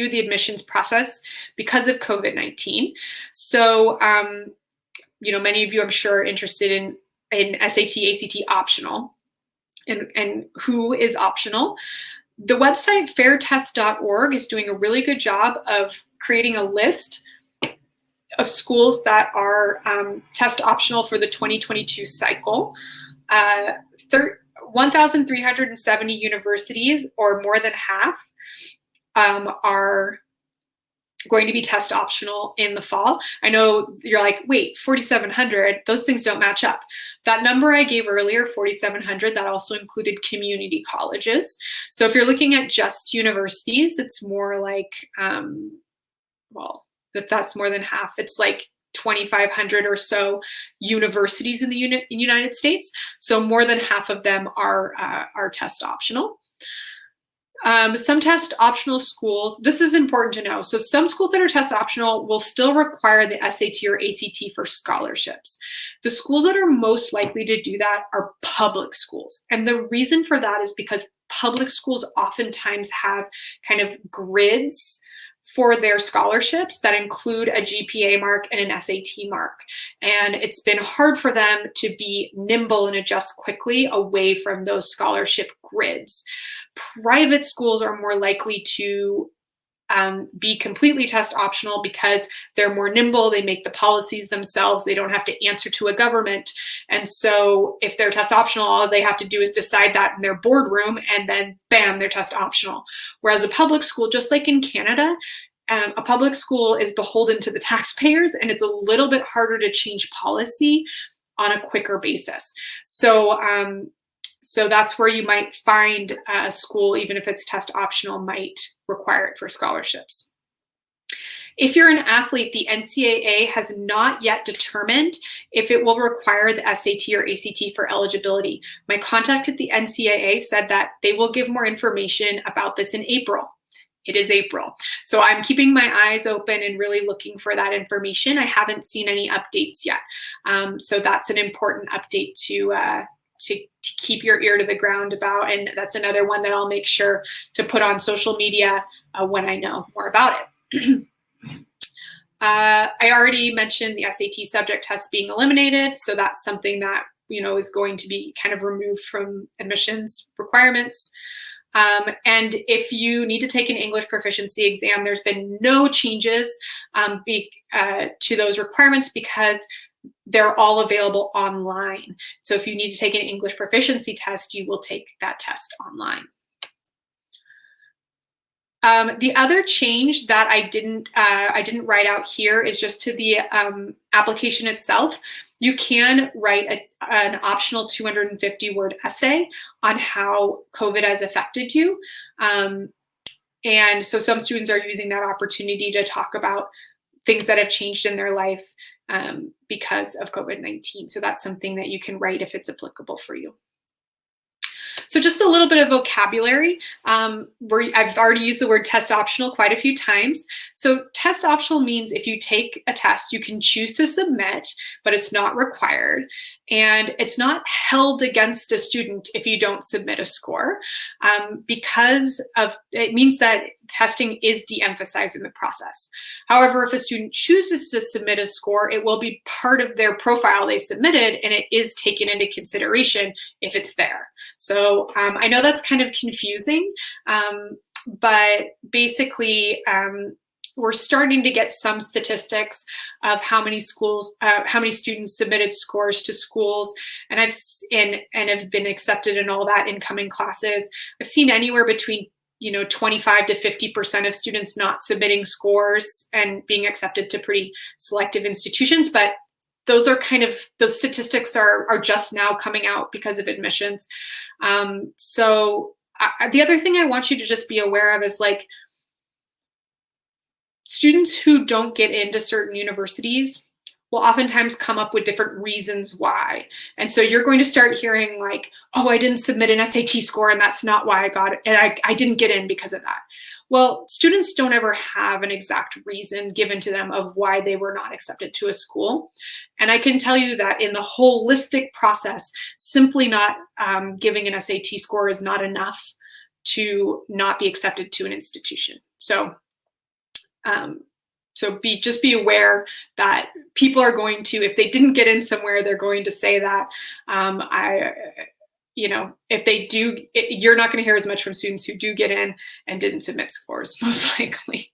the admissions process because of COVID-19. So, many of you, I'm sure, are interested in SAT, ACT optional and who is optional. The website fairtest.org is doing a really good job of creating a list of schools that are test optional for the 2022 cycle. 1,370 universities, or more than half, are going to be test optional in the fall. I know you're like, wait, 4,700, those things don't match up. That number I gave earlier, 4,700, that also included community colleges. So if you're looking at just universities, it's more like, that's more than half. It's like 2,500 or so universities in the United States. So more than half of them are test optional. Some test optional schools, this is important to know. So some schools that are test optional will still require the SAT or ACT for scholarships. The schools that are most likely to do that are public schools. And the reason for that is because public schools oftentimes have kind of grids for their scholarships that include a GPA mark and an SAT mark. And it's been hard for them to be nimble and adjust quickly away from those scholarship grids. Private schools are more likely to be completely test optional because they're more nimble, they make the policies themselves, they don't have to answer to a government. And so if they're test optional, all they have to do is decide that in their boardroom, and then bam, they're test optional. Whereas a public school, just like in Canada, a public school is beholden to the taxpayers, and it's a little bit harder to change policy on a quicker basis. So that's where you might find a school, even if it's test optional, might require it for scholarships. If you're an athlete, the NCAA has not yet determined if it will require the SAT or ACT for eligibility. My contact at the NCAA said that they will give more information about this in April. It is April. So I'm keeping my eyes open and really looking for that information. I haven't seen any updates yet. So that's an important update to keep your ear to the ground about. And that's another one that I'll make sure to put on social media when I know more about it. I already mentioned the SAT subject test being eliminated. So that's something that, is going to be kind of removed from admissions requirements. And if you need to take an English proficiency exam, there's been no changes to those requirements because they're all available online. So if you need to take an English proficiency test, you will take that test online. The other change that I didn't write out here is just to the application itself. You can write an optional 250-word essay on how COVID has affected you. And so some students are using that opportunity to talk about things that have changed in their life because of COVID-19. So that's something that you can write if it's applicable for you. So just a little bit of vocabulary. I've already used the word test optional quite a few times. So test optional means if you take a test, you can choose to submit, but it's not required. And it's not held against a student if you don't submit a score, because it means that testing is de-emphasized in the process. However, if a student chooses to submit a score, it will be part of their profile they submitted, and it is taken into consideration if it's there. So I know that's kind of confusing, but basically, we're starting to get some statistics of how many students submitted scores to schools, and have been accepted in all that incoming classes. I've seen anywhere between 25 to 50% of students not submitting scores and being accepted to pretty selective institutions, but those statistics are just now coming out because of admissions. So the other thing I want you to just be aware of is students who don't get into certain universities will oftentimes come up with different reasons why. And so you're going to start hearing like, oh, I didn't submit an SAT score and that's not why I got it. And I didn't get in because of that. Well, students don't ever have an exact reason given to them of why they were not accepted to a school. And I can tell you that in the holistic process, simply not giving an SAT score is not enough to not be accepted to an institution. So just be aware that people are going to, if they didn't get in somewhere, they're going to say that. If they do, you're not going to hear as much from students who do get in and didn't submit scores, most likely.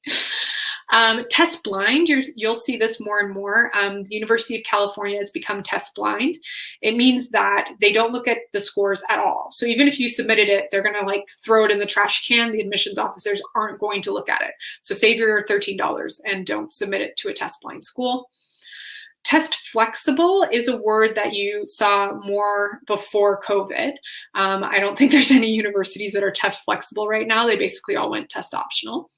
Test blind, you'll see this more and more. The University of California has become test blind. It means that they don't look at the scores at all. So even if you submitted it, they're going to like throw it in the trash can. The admissions officers aren't going to look at it. So save your $13 and don't submit it to a test blind school. Test flexible is a word that you saw more before COVID. I don't think there's any universities that are test flexible right now. They basically all went test optional.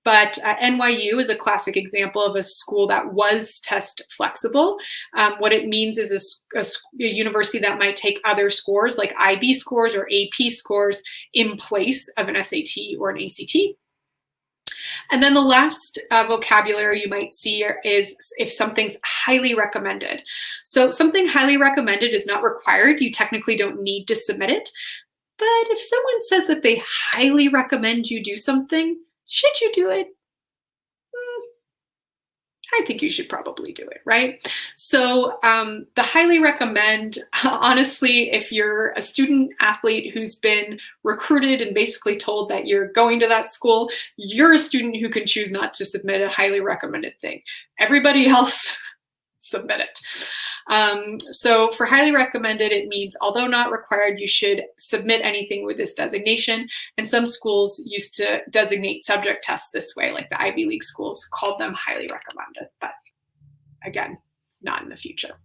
But NYU is a classic example of a school that was test flexible. What it means is a university that might take other scores like IB scores or AP scores in place of an SAT or an ACT. And then the last vocabulary you might see is if something's highly recommended. So something highly recommended is not required. You technically don't need to submit it. But if someone says that they highly recommend you do something, should you do it? I think you should probably do it, right? So the highly recommend, honestly, if you're a student athlete who's been recruited and basically told that you're going to that school, you're a student who can choose not to submit a highly recommended thing. Everybody else, submit it. So for highly recommended, it means although not required, you should submit anything with this designation. And some schools used to designate subject tests this way, like the Ivy League schools called them highly recommended, but again, not in the future.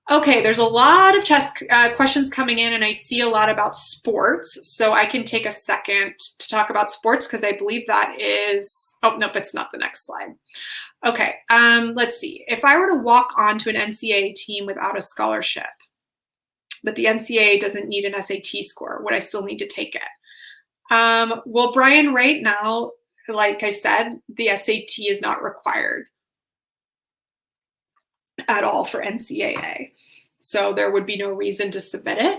Okay, there's a lot of test questions coming in, and I see a lot about sports. So I can take a second to talk about sports because I believe that is, oh, nope, it's not the next slide. Okay, let's see. If I were to walk onto an NCAA team without a scholarship, but the NCAA doesn't need an SAT score, would I still need to take it? Well, Brian, right now, like I said, the SAT is not required at all for NCAA. So there would be no reason to submit it.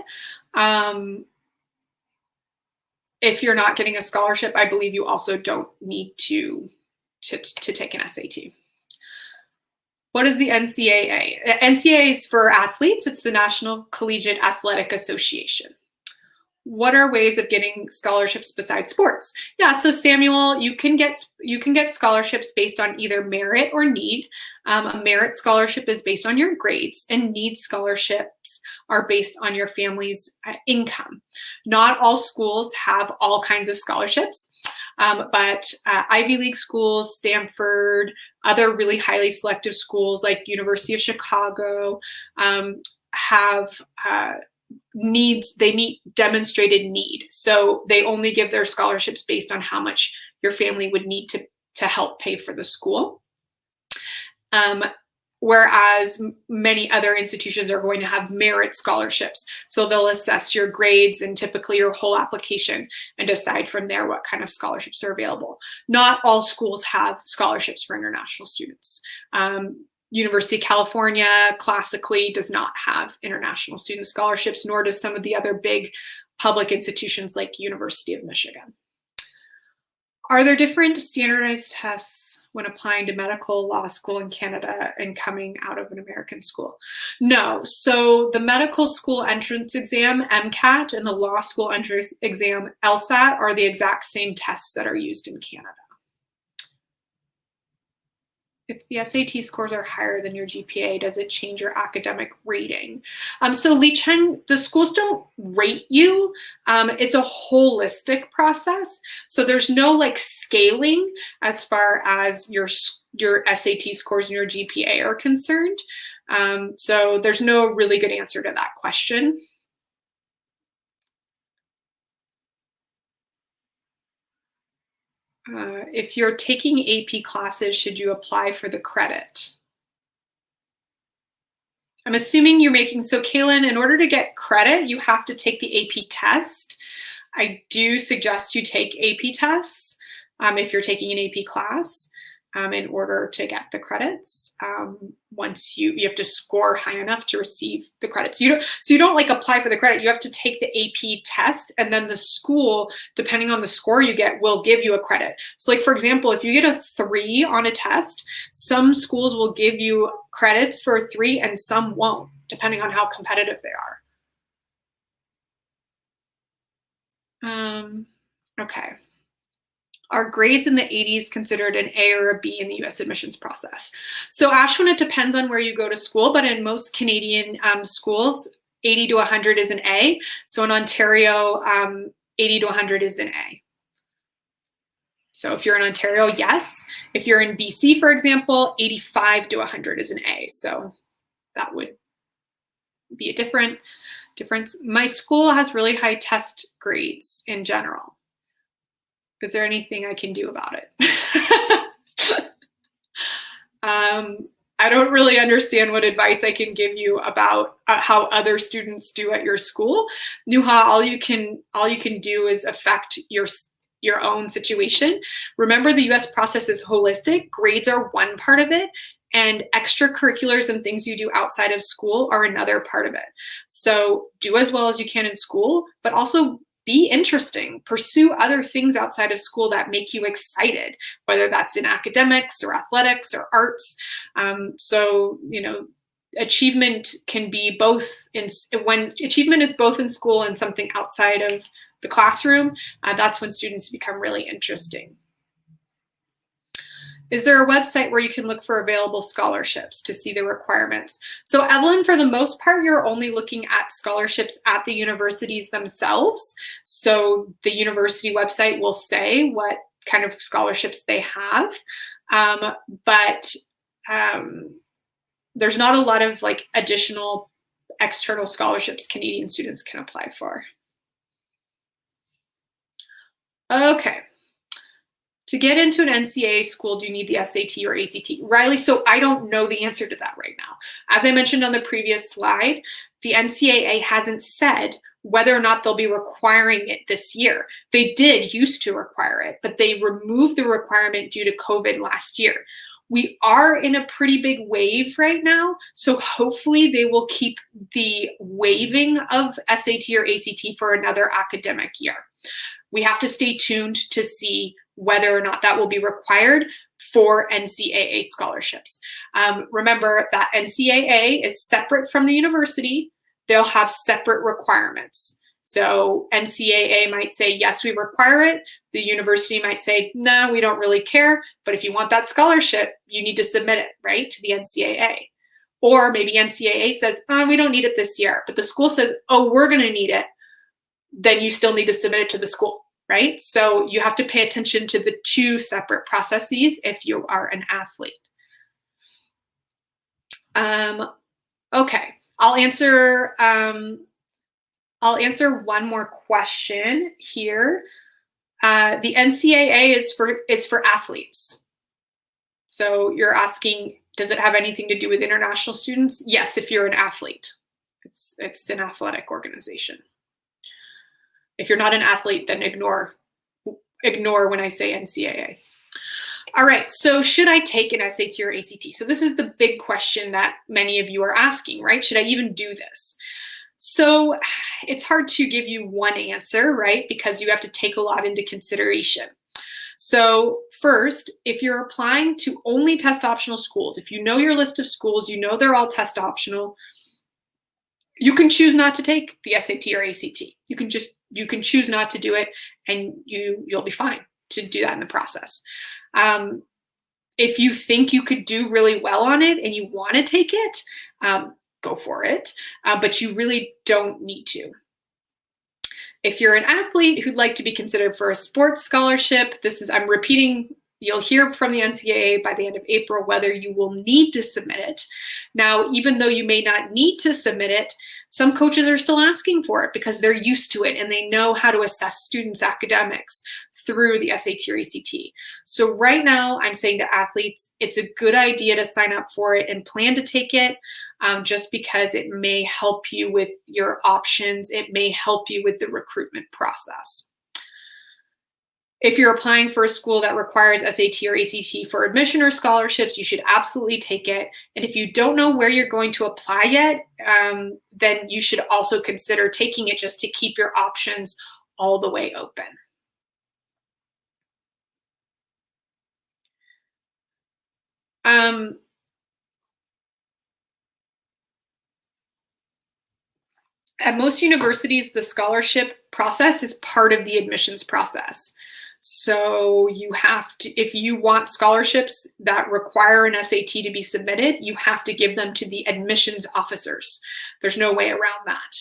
If you're not getting a scholarship, I believe you also don't need to take an SAT. What is the NCAA? NCAA is for athletes. It's the National Collegiate Athletic Association. What are ways of getting scholarships besides sports? Yeah, so Samuel, you can get scholarships based on either merit or need. A merit scholarship is based on your grades, and need scholarships are based on your family's income. Not all schools have all kinds of scholarships, but Ivy League schools, Stanford, other really highly selective schools like University of Chicago have needs. They meet demonstrated need. So they only give their scholarships based on how much your family would need to help pay for the school. Whereas many other institutions are going to have merit scholarships. So they'll assess your grades and typically your whole application and decide from there what kind of scholarships are available. Not all schools have scholarships for international students. University of California classically does not have international student scholarships, nor does some of the other big public institutions like University of Michigan. Are there different standardized tests when applying to medical law school in Canada and coming out of an American school? No. So the medical school entrance exam, MCAT, and the law school entrance exam, LSAT, are the exact same tests that are used in Canada. If the SAT scores are higher than your GPA, does it change your academic rating? So Lee Chen, the schools don't rate you. It's a holistic process. So there's no like scaling as far as your SAT scores and your GPA are concerned. So there's no really good answer to that question. If you're taking AP classes, should you apply for the credit? I'm assuming you're making, so Kaylin, in order to get credit, you have to take the AP test. I do suggest you take AP tests if you're taking an AP class in order to get the credits. Once you have to score high enough to receive the credits. So you don't like apply for the credit. You have to take the AP test, and then the school, depending on the score you get, will give you a credit. So like, for example, if you get a 3 on a test, some schools will give you credits for a 3 and some won't, depending on how competitive they are. Okay. Are grades in the 80s considered an A or a B in the US admissions process? So Ashwin, it depends on where you go to school, but in most Canadian schools, 80 to 100 is an A. So in Ontario, 80 to 100 is an A. So if you're in Ontario, yes. If you're in BC, for example, 85 to 100 is an A. So that would be a difference. My school has really high test grades in general. Is there anything I can do about it? I don't really understand what advice I can give you about how other students do at your school. Nuha, all you can do is affect your own situation. Remember, the US process is holistic. Grades are one part of it, and extracurriculars and things you do outside of school are another part of it. So do as well as you can in school, but also be interesting. Pursue other things outside of school that make you excited, whether that's in academics or athletics or arts. So, achievement can be both when achievement is both in school and something outside of the classroom, that's when students become really interesting. Is there a website where you can look for available scholarships to see the requirements? So Evelyn, for the most part, you're only looking at scholarships at the universities themselves. So the university website will say what kind of scholarships they have. But there's not a lot of like additional external scholarships Canadian students can apply for. Okay. To get into an NCAA school, do you need the SAT or ACT? Riley, so I don't know the answer to that right now. As I mentioned on the previous slide, the NCAA hasn't said whether or not they'll be requiring it this year. They used to require it, but they removed the requirement due to COVID last year. We are in a pretty big wave right now, so hopefully they will keep the waiving of SAT or ACT for another academic year. We have to stay tuned to see whether or not that will be required for NCAA scholarships. Remember that NCAA is separate from the university. They'll have separate requirements. So NCAA might say, yes, we require it. The university might say, no, we don't really care. But if you want that scholarship, you need to submit it, right, to the NCAA. Or maybe NCAA says, we don't need it this year. But the school says, oh, we're going to need it. Then you still need to submit it to the school. Right? So you have to pay attention to the two separate processes if you are an athlete. Okay, I'll answer one more question here. The NCAA is for athletes. So you're asking, does it have anything to do with international students? Yes, if you're an athlete. It's an athletic organization. If you're not an athlete, then ignore when I say NCAA. All right, so should I take an SAT or ACT? So this is the big question that many of you are asking, right? Should I even do this? So it's hard to give you one answer, right? Because you have to take a lot into consideration. So first, if you're applying to only test optional schools, if you know your list of schools, you know they're all test optional, you can choose not to take the SAT or ACT. You can choose not to do it, and you'll be fine to do that in the process. If you think you could do really well on it and you want to take it, go for it, but you really don't need to. If you're an athlete who'd like to be considered for a sports scholarship, I'm repeating, you'll hear from the NCAA by the end of April whether you will need to submit it. Now, even though you may not need to submit it, some coaches are still asking for it because they're used to it and they know how to assess students' academics through the SAT or ACT. So right now, I'm saying to athletes, it's a good idea to sign up for it and plan to take it. just because it may help you with your options. It may help you with the recruitment process. If you're applying for a school that requires SAT or ACT for admission or scholarships, you should absolutely take it. And if you don't know where you're going to apply yet, then you should also consider taking it just to keep your options all the way open. At most universities, the scholarship process is part of the admissions process. So you have to, if you want scholarships that require an SAT to be submitted, you have to give them to the admissions officers. There's no way around that.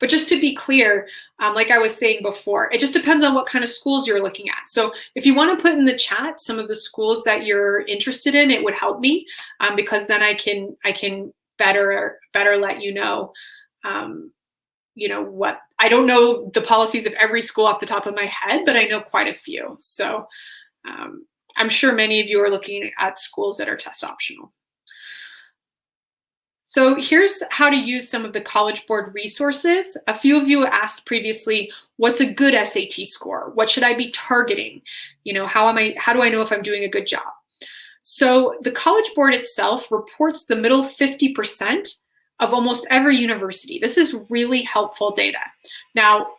But just to be clear, like I was saying before, it just depends on what kind of schools you're looking at. So if you want to put in the chat some of the schools that you're interested in, it would help me, because then I can better let you know, what, I don't know the policies of every school off the top of my head, but I know quite a few. So I'm sure many of you are looking at schools that are test optional. So here's how to use some of the College Board resources. A few of you asked previously, what's a good SAT score? What should I be targeting? How do I know if I'm doing a good job? So the College Board itself reports the middle 50% of almost every university. This is really helpful data. Now,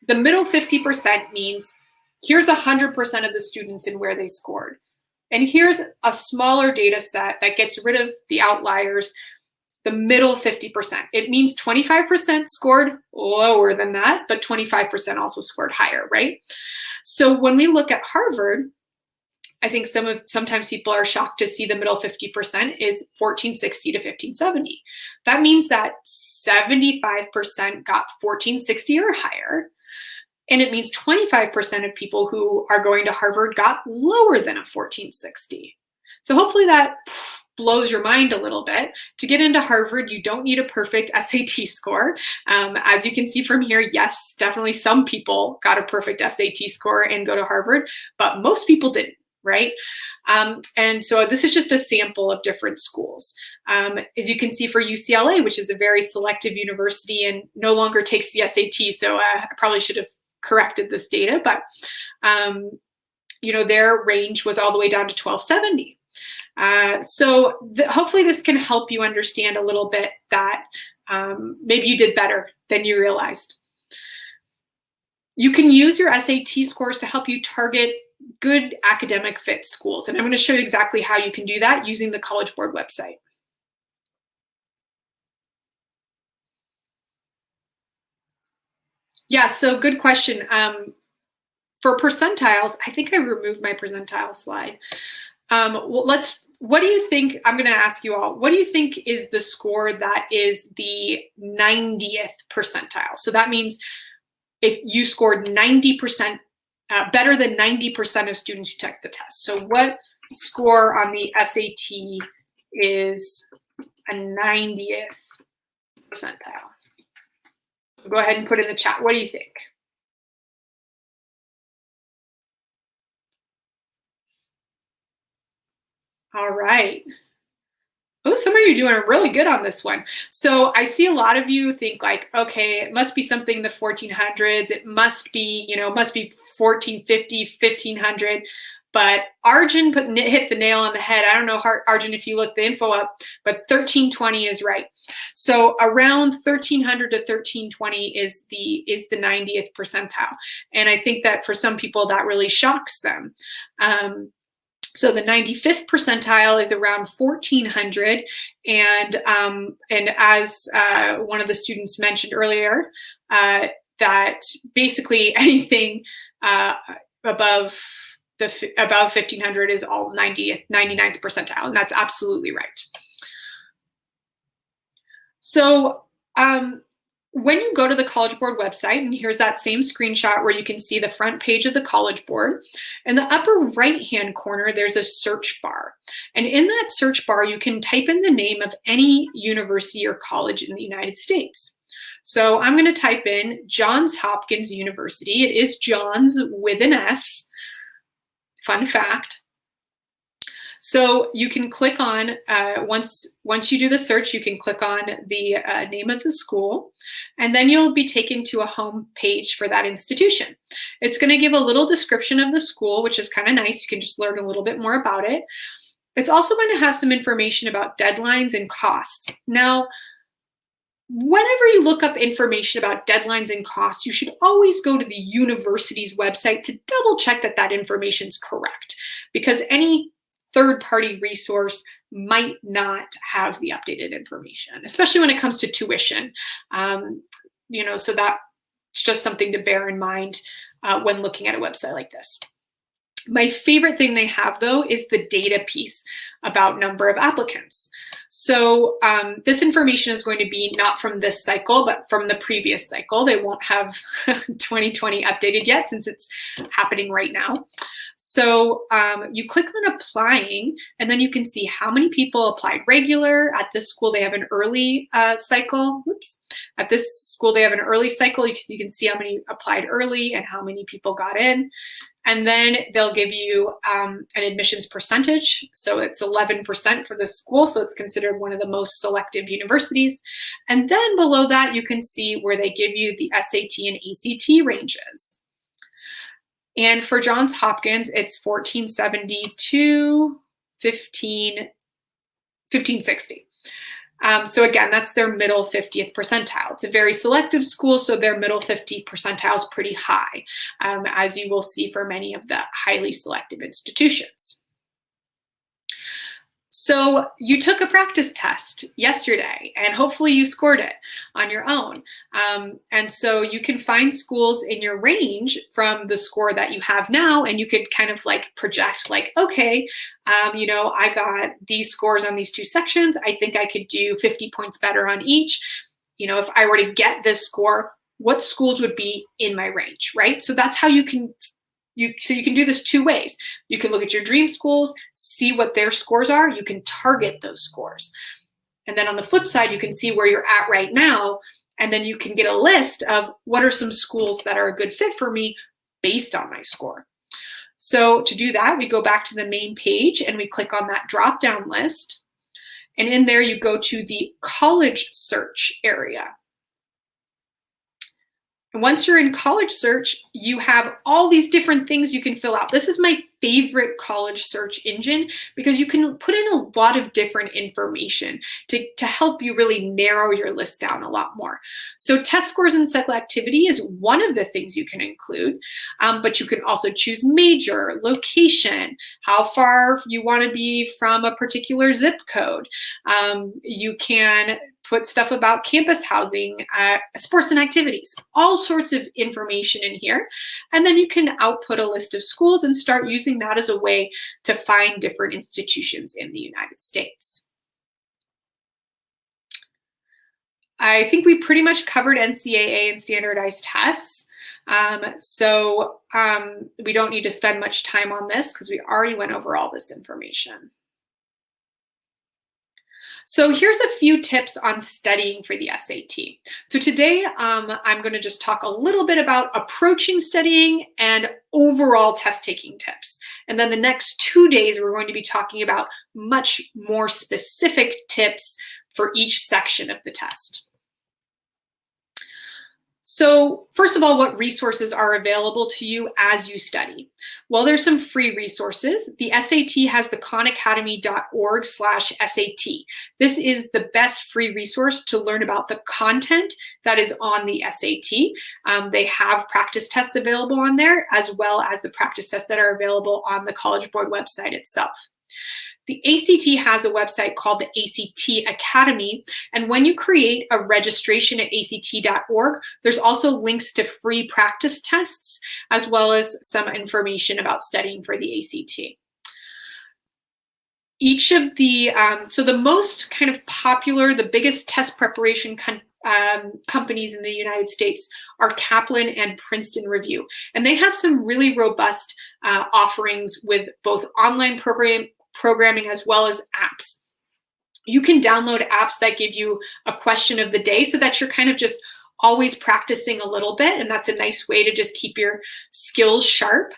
the middle 50% means here's 100% of the students and where they scored. And here's a smaller data set that gets rid of the outliers, the middle 50%. It means 25% scored lower than that, but 25% also scored higher, right? So when we look at Harvard, I think sometimes people are shocked to see the middle 50% is 1460 to 1570. That means that 75% got 1460 or higher. And it means 25% of people who are going to Harvard got lower than a 1460. So hopefully that blows your mind a little bit. To get into Harvard, you don't need a perfect SAT score. As you can see from here, yes, definitely some people got a perfect SAT score and go to Harvard, but most people didn't. Right? And so this is just a sample of different schools. As you can see for UCLA, which is a very selective university and no longer takes the SAT, so I probably should have corrected this data, but their range was all the way down to 1270. So hopefully this can help you understand a little bit that maybe you did better than you realized. You can use your SAT scores to help you target good academic fit schools. And I'm going to show you exactly how you can do that using the College Board website. Yeah, so good question. For percentiles, I think I removed my percentile slide. What do you think, I'm going to ask you all, what do you think is the score that is the 90th percentile? So that means if you scored 90%, better than 90% of students who took the test. So what score on the SAT is a 90th percentile? So go ahead and put in the chat. What do you think? All right. Oh, some of you are doing really good on this one. So I see a lot of you think like, okay, it must be something in the 1400s. It must be, it must be 1450, 1500. But Arjun hit the nail on the head. I don't know, Arjun, if you look the info up, but 1320 is right. So around 1300 to 1320 is the 90th percentile. And I think that for some people that really shocks them. So the 95th percentile is around 1400, and as one of the students mentioned earlier, that basically anything above 1500 is all 99th percentile, and that's absolutely right. So when you go to the College Board website, and here's that same screenshot where you can see the front page of the College Board, in the upper right-hand corner, there's a search bar. And in that search bar, you can type in the name of any university or college in the United States. So I'm going to type in Johns Hopkins University. It is Johns with an S. Fun fact. So you can click on, once you do the search, you can click on the name of the school, and then you'll be taken to a home page for that institution. It's going to give a little description of the school, which is kind of nice. You can just learn a little bit more about it. It's also going to have some information about deadlines and costs. Now, whenever you look up information about deadlines and costs, you should always go to the university's website to double check that that information is correct, because any third-party resource might not have the updated information, especially when it comes to tuition. So that's just something to bear in mind when looking at a website like this. My favorite thing they have, though, is the data piece about number of applicants. So this information is going to be not from this cycle, but from the previous cycle. They won't have 2020 updated yet since it's happening right now. So you click on applying, and then you can see how many people applied regular. At this school, they have an early cycle. Oops. At this school, they have an early cycle. You can see how many applied early and how many people got in. And then they'll give you an admissions percentage. So it's 11% for this school. So it's considered one of the most selective universities. And then below that, you can see where they give you the SAT and ACT ranges. And for Johns Hopkins, it's 1470 to 1560. So again, that's their middle 50th percentile. It's a very selective school, so their middle 50 percentile is pretty high, as you will see for many of the highly selective institutions. So you took a practice test yesterday, and hopefully you scored it on your own. And so you can find schools in your range from the score that you have now, and you could kind of like project like, okay, I got these scores on these two sections. I think I could do 50 points better on each. If I were to get this score, what schools would be in my range, right? So that's how you can do this two ways. You can look at your dream schools, see what their scores are. You can target those scores. And then on the flip side, you can see where you're at right now. And then you can get a list of what are some schools that are a good fit for me based on my score. So to do that, we go back to the main page and we click on that drop-down list. And in there, you go to the college search area. And once you're in college search, you have all these different things you can fill out. This is my favorite college search engine because you can put in a lot of different information to help you really narrow your list down a lot more. So test scores and selectivity is one of the things you can include, but you can also choose major, location, how far you want to be from a particular zip code. You can put stuff about campus housing, sports and activities, all sorts of information in here. And then you can output a list of schools and start using that as a way to find different institutions in the United States. I think we pretty much covered NCAA and standardized tests. So we don't need to spend much time on this because we already went over all this information. So here's a few tips on studying for the SAT. So today I'm going to just talk a little bit about approaching studying and overall test taking tips. And then the next 2 days, we're going to be talking about much more specific tips for each section of the test. So first of all, what resources are available to you as you study? Well, there's some free resources. The SAT has the khanacademy.org/SAT. This is the best free resource to learn about the content that is on the SAT. They have practice tests available on there, as well as the practice tests that are available on the College Board website itself. The ACT has a website called the ACT Academy, and when you create a registration at act.org, there's also links to free practice tests, as well as some information about studying for the ACT. Each of the, so the most kind of popular, the biggest test preparation companies in the United States are Kaplan and Princeton Review, and they have some really robust offerings with both online programming as well as apps. You can download apps that give you a question of the day so that you're kind of just always practicing a little bit, and that's a nice way to just keep your skills sharp.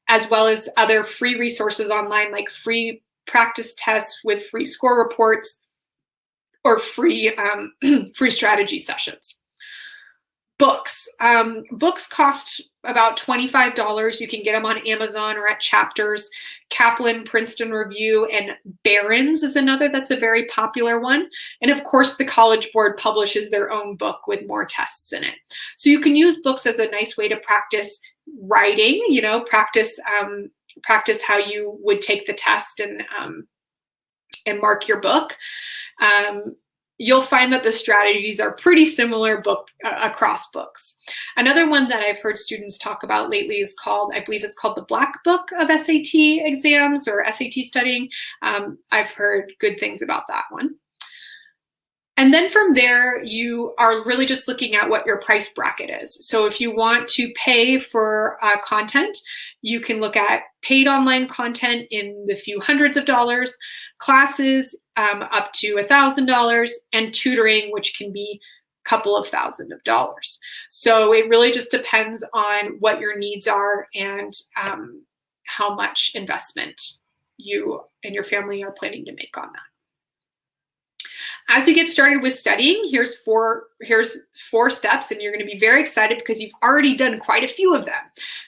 as well as other free resources online like free practice tests with free score reports or free, free strategy sessions. Books. Books cost about $25. You can get them on Amazon or at Chapters. Kaplan, Princeton Review, and Barron's is another that's a very popular one. And of course, the College Board publishes their own book with more tests in it. So you can use books as a nice way to practice writing, you know, practice how you would take the test and mark your book. You'll find that the strategies are pretty similar across books. Another one that I've heard students talk about lately is called, I believe it's called the Black Book of SAT exams or SAT studying. I've heard good things about that one. And then from there, you are really just looking at what your price bracket is. So if you want to pay for content, you can look at paid online content in the few hundreds of dollars, classes up to $1,000, and tutoring, which can be a couple of thousands of dollars. So it really just depends on what your needs are and how much investment you and your family are planning to make on that. As you get started with studying, here's four steps, and you're going to be very excited because you've already done quite a few of them.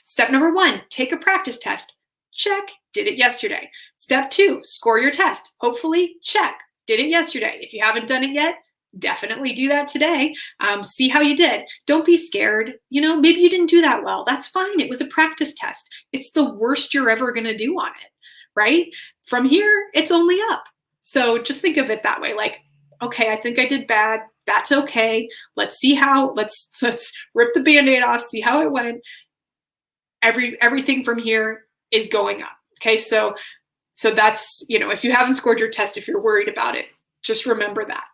Step number 1, take a practice test. Check, did it yesterday. Step 2, score your test. Hopefully, check, did it yesterday. If you haven't done it yet, definitely do that today. See how you did. Don't be scared. You know, maybe you didn't do that well. That's fine. It was a practice test. It's the worst you're ever going to do on it, right? From here, it's only up. So just think of it that way, like, okay, I think I did bad. That's okay. Let's see how, let's rip the Band-Aid off, see how it went. Everything from here is going up. Okay, so that's, you know, if you haven't scored your test, if you're worried about it, just remember that.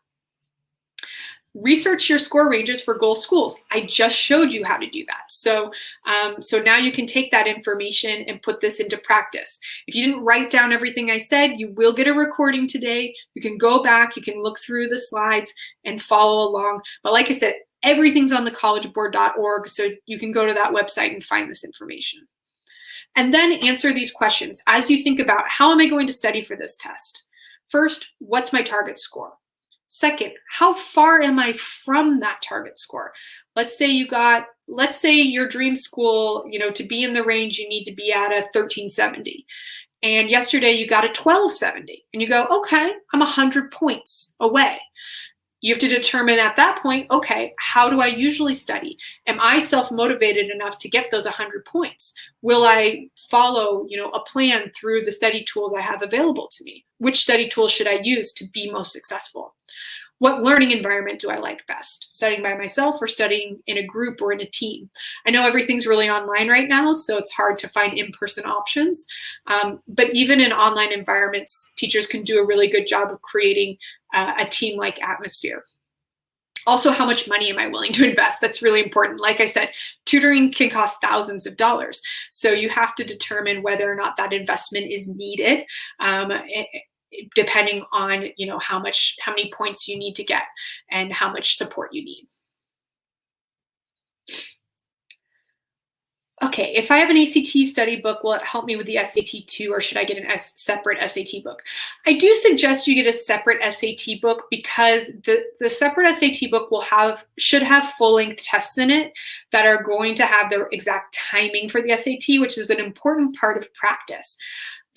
Research your score ranges for goal schools. I just showed you how to do that. So now you can take that information and put this into practice. If you didn't write down everything I said, you will get a recording today. You can go back, you can look through the slides and follow along. But like I said, everything's on thecollegeboard.org, so you can go to that website and find this information. And then answer these questions as you think about, how am I going to study for this test? First, what's my target score? Second, how far am I from that target score? Let's say your dream school, you know, to be in the range, you need to be at a 1370. And yesterday you got a 1270. And you go, okay, I'm 100 points away. You have to determine at that point, okay, how do I usually study? Am I self-motivated enough to get those 100 points? Will I follow, you know, a plan through the study tools I have available to me? Which study tools should I use to be most successful? What learning environment do I like best? Studying by myself or studying in a group or in a team? I know everything's really online right now, so it's hard to find in-person options. But even in online environments, teachers can do a really good job of creating a team-like atmosphere. Also, how much money am I willing to invest? That's really important. Like I said, tutoring can cost thousands of dollars. So you have to determine whether or not that investment is needed, depending on, you know, how many points you need to get and how much support you need. Okay, if I have an ACT study book, will it help me with the SAT too, or should I get a separate SAT book? I do suggest you get a separate SAT book because the separate SAT book should have full-length tests in it that are going to have the exact timing for the SAT, which is an important part of practice.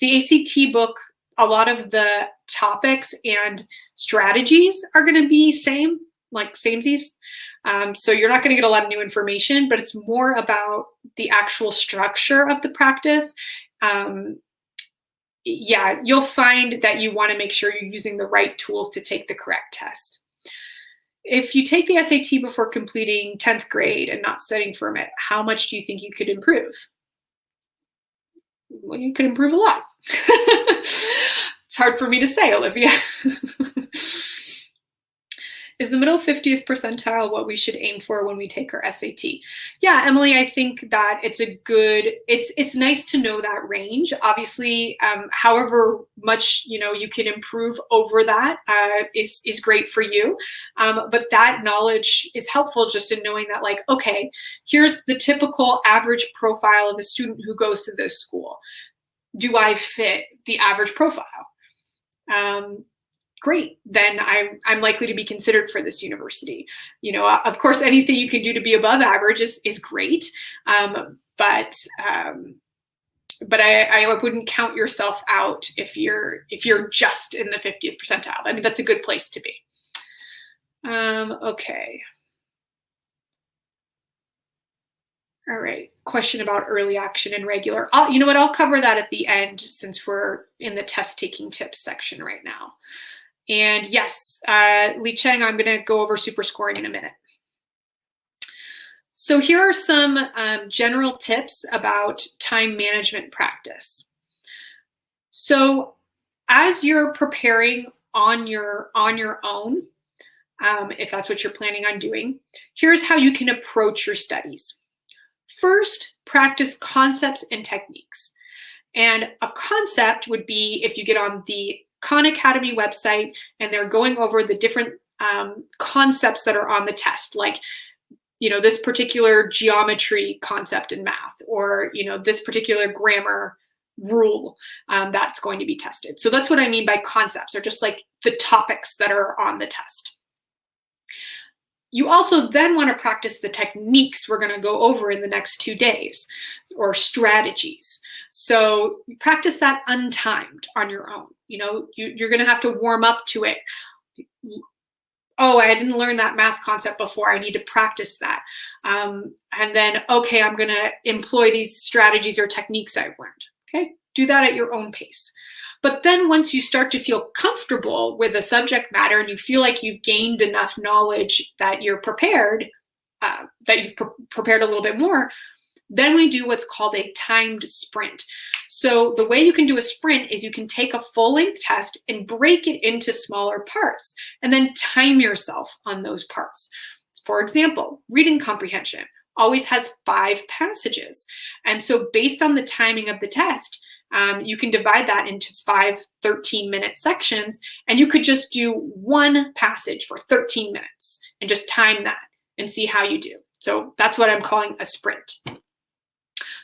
The ACT book, a lot of the topics and strategies are going to be same, like samesies. So you're not going to get a lot of new information, but it's more about the actual structure of the practice. Yeah, you'll find that you want to make sure you're using the right tools to take the correct test. If you take the SAT before completing 10th grade and not studying for it, how much do you think you could improve? Well, you could improve a lot. It's hard for me to say, Olivia. Is the middle 50th percentile what we should aim for when we take our SAT? Yeah, Emily, I think that it's nice to know that range. Obviously, however much you can improve over that is great for you. But that knowledge is helpful just in knowing that, like, okay, here's the typical average profile of a student who goes to this school. Do I fit the average profile? Great, then I'm likely to be considered for this university. Of course, anything you can do to be above average is great, but I wouldn't count yourself out if you're just in the 50th percentile. I mean, that's a good place to be. Okay. All right, question about early action and regular. You know what, I'll cover that at the end since we're in the test taking tips section right now. And yes, Li Cheng, I'm gonna go over super scoring in a minute. So here are some general tips about time management practice. So as you're preparing on your own, if that's what you're planning on doing, here's how you can approach your studies. First, practice concepts and techniques. And a concept would be if you get on the Khan Academy website and they're going over the different concepts that are on the test, like, this particular geometry concept in math, or, this particular grammar rule that's going to be tested. So that's what I mean by concepts, or just like the topics that are on the test. You also then want to practice the techniques we're going to go over in the next 2 days, or strategies. So practice that untimed on your own. You're going to have to warm up to it. Oh, I didn't learn that math concept before. I need to practice that. And then, okay, I'm going to employ these strategies or techniques I've learned. Okay, do that at your own pace. But then once you start to feel comfortable with the subject matter and you feel like you've gained enough knowledge that you're prepared, that you've prepared a little bit more, then we do what's called a timed sprint. So the way you can do a sprint is you can take a full-length test and break it into smaller parts and then time yourself on those parts. For example, reading comprehension always has 5 passages. And so based on the timing of the test, you can divide that into 5 13-minute sections, and you could just do one passage for 13 minutes and just time that and see how you do. So that's what I'm calling a sprint.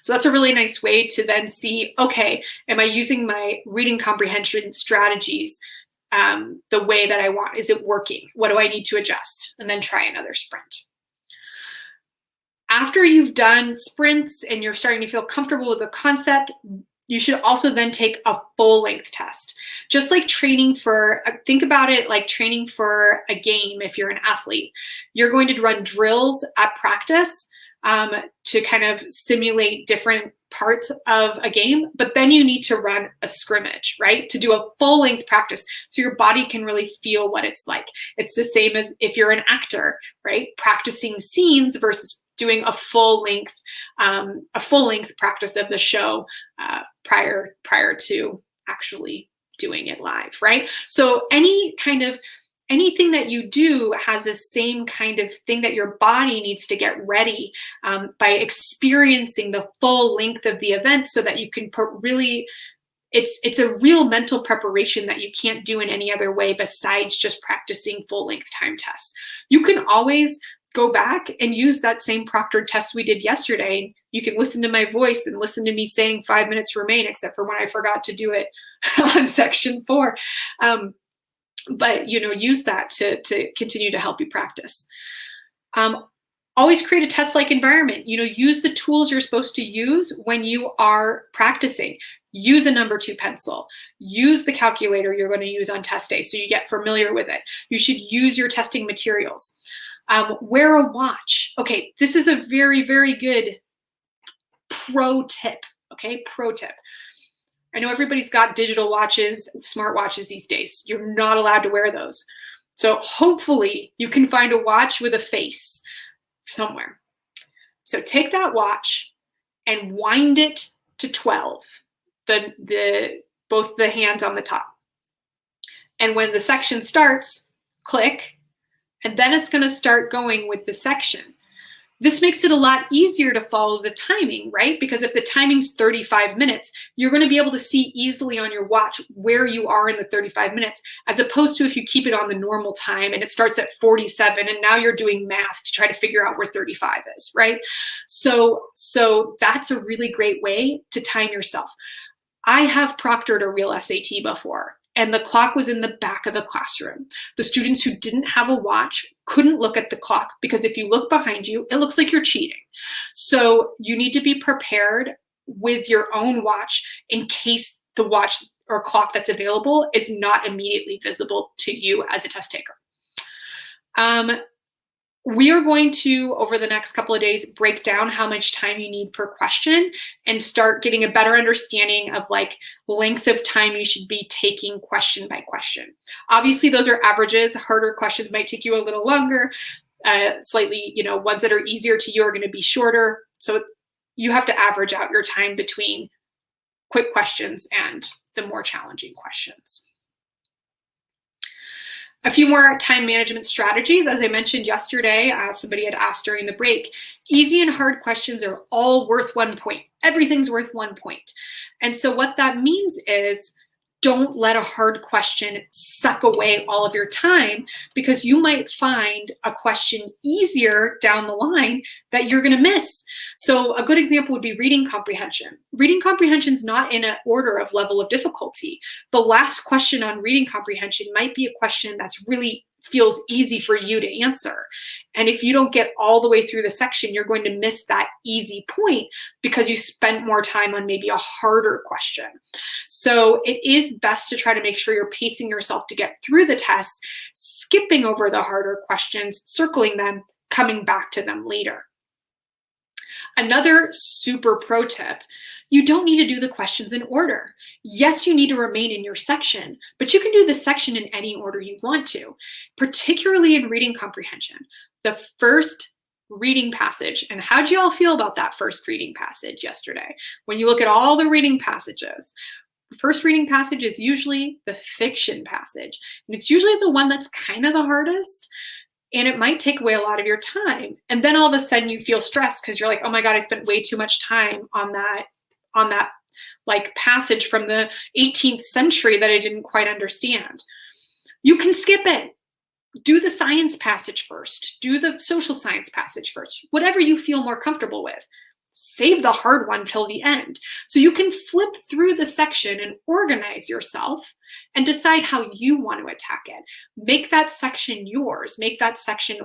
So that's a really nice way to then see, okay, am I using my reading comprehension strategies the way that I want? Is it working? What do I need to adjust? And then try another sprint. After you've done sprints and you're starting to feel comfortable with the concept, you should also then take a full-length test. Just like training for, think about it like training for a game if you're an athlete. You're going to run drills at practice to kind of simulate different parts of a game, but then you need to run a scrimmage, right? To do a full-length practice so your body can really feel what it's like. It's the same as if you're an actor, right? Practicing scenes versus doing a full-length practice of the show prior to actually doing it live, right? So anything that you do has the same kind of thing that your body needs to get ready by experiencing the full length of the event, so that you can really, it's a real mental preparation that you can't do in any other way besides just practicing full-length time tests. You can always go back and use that same proctored test we did yesterday. You can listen to my voice and listen to me saying 5 minutes remain, except for when I forgot to do it on section 4. But use that to continue to help you practice. Always create a test-like environment. Use the tools you're supposed to use when you are practicing. Use a number 2 pencil. Use the calculator you're going to use on test day so you get familiar with it. You should use your testing materials. Wear a watch. Okay, this is a very, very good pro tip. Okay, pro tip. I know everybody's got digital watches, smart watches these days. You're not allowed to wear those. So hopefully you can find a watch with a face somewhere. So take that watch and wind it to 12, both the hands on the top. And when the section starts, click, And then it's going to start going with the section. This makes it a lot easier to follow the timing, right? Because if the timing's 35 minutes, you're going to be able to see easily on your watch where you are in the 35 minutes, as opposed to if you keep it on the normal time and it starts at 47 and now you're doing math to try to figure out where 35 is, right? So that's a really great way to time yourself. I have proctored a real SAT before, and the clock was in the back of the classroom. The students who didn't have a watch couldn't look at the clock, because if you look behind you, it looks like you're cheating. So you need to be prepared with your own watch in case the watch or clock that's available is not immediately visible to you as a test taker. We are going to, over the next couple of days, break down how much time you need per question and start getting a better understanding of like length of time you should be taking question by question. Obviously, those are averages. Harder questions might take you a little longer. Slightly, ones that are easier to you are going to be shorter. So you have to average out your time between quick questions and the more challenging questions. A few more time management strategies. As I mentioned yesterday, somebody had asked during the break, easy and hard questions are all worth 1 point. Everything's worth 1 point. And so what that means is, don't let a hard question suck away all of your time, because you might find a question easier down the line that you're going to miss. So a good example would be reading comprehension. Reading comprehension is not in an order of level of difficulty. The last question on reading comprehension might be a question that's really feels easy for you to answer. And if you don't get all the way through the section, you're going to miss that easy point because you spent more time on maybe a harder question. So it is best to try to make sure you're pacing yourself to get through the test, skipping over the harder questions, circling them, coming back to them later. Another super pro tip, you don't need to do the questions in order. Yes, you need to remain in your section, but you can do the section in any order you want to, particularly in reading comprehension. The first reading passage, and how'd you all feel about that first reading passage yesterday? When you look at all the reading passages, the first reading passage is usually the fiction passage, and it's usually the one that's kind of the hardest. And it might take away a lot of your time. And then all of a sudden you feel stressed because you're like, oh my God, I spent way too much time on that like passage from the 18th century that I didn't quite understand. You can skip it. Do the science passage first. Do the social science passage first. Whatever you feel more comfortable with. Save the hard one till the end. So you can flip through the section and organize yourself and decide how you want to attack it. Make that section yours. Make that section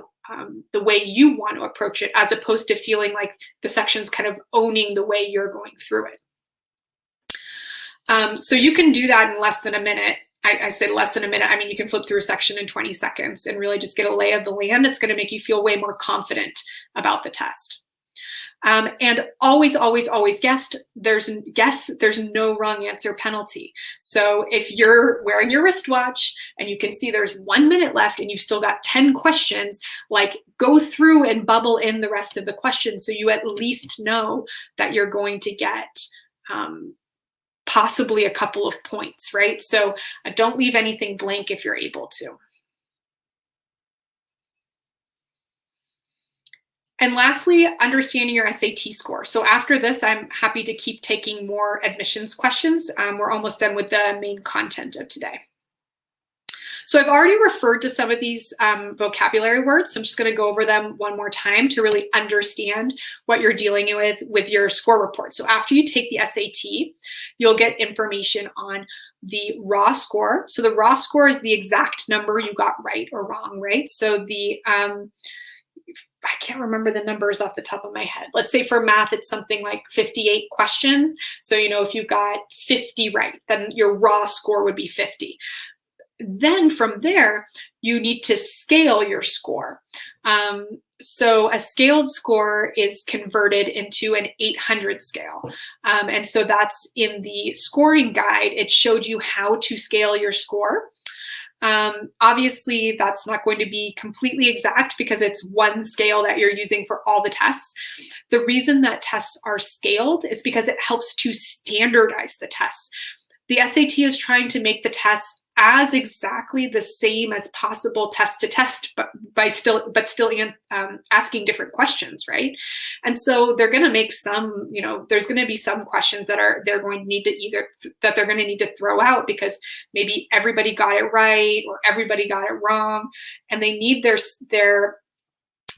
the way you want to approach it, as opposed to feeling like the section's kind of owning the way you're going through it. So you can do that in less than a minute. I said less than a minute. I mean, you can flip through a section in 20 seconds and really just get a lay of the land. It's going to make you feel way more confident about the test. And always, always, always there's no wrong answer penalty. So if you're wearing your wristwatch and you can see there's 1 minute left and you've still got 10 questions, like go through and bubble in the rest of the questions so you at least know that you're going to get possibly a couple of points, right? So don't leave anything blank if you're able to. And lastly, understanding your SAT score. So after this, I'm happy to keep taking more admissions questions. We're almost done with the main content of today. So I've already referred to some of these vocabulary words, so I'm just going to go over them one more time to really understand what you're dealing with your score report. So after you take the SAT, you'll get information on the raw score. So the raw score is the exact number you got right or wrong, right? So the I can't remember the numbers off the top of my head. Let's say for math, it's something like 58 questions. So, if you got 50 right, then your raw score would be 50. Then from there, you need to scale your score. So a scaled score is converted into an 800 scale. And so that's in the scoring guide. It showed you how to scale your score. Obviously, that's not going to be completely exact because it's one scale that you're using for all the tests. The reason that tests are scaled is because it helps to standardize the tests. The SAT is trying to make the tests as exactly the same as possible test to test, but still asking different questions, right? And so they're going to make some, there's going to be some questions that they're going to need to throw out because maybe everybody got it right or everybody got it wrong, and they need their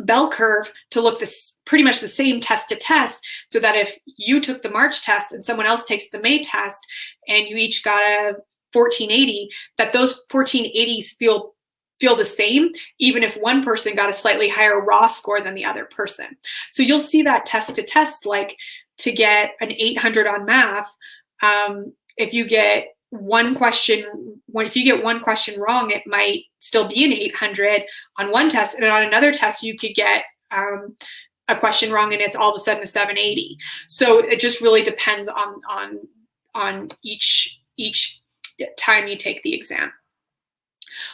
bell curve to look pretty much the same test to test, so that if you took the March test and someone else takes the May test and you each got a 1480, that those 1480s feel the same, even if one person got a slightly higher raw score than the other person. So you'll see that test to test, like to get an 800 on math, if you get one question wrong, it might still be an 800 on one test, and on another test you could get a question wrong and it's all of a sudden a 780. So it just really depends on each time you take the exam,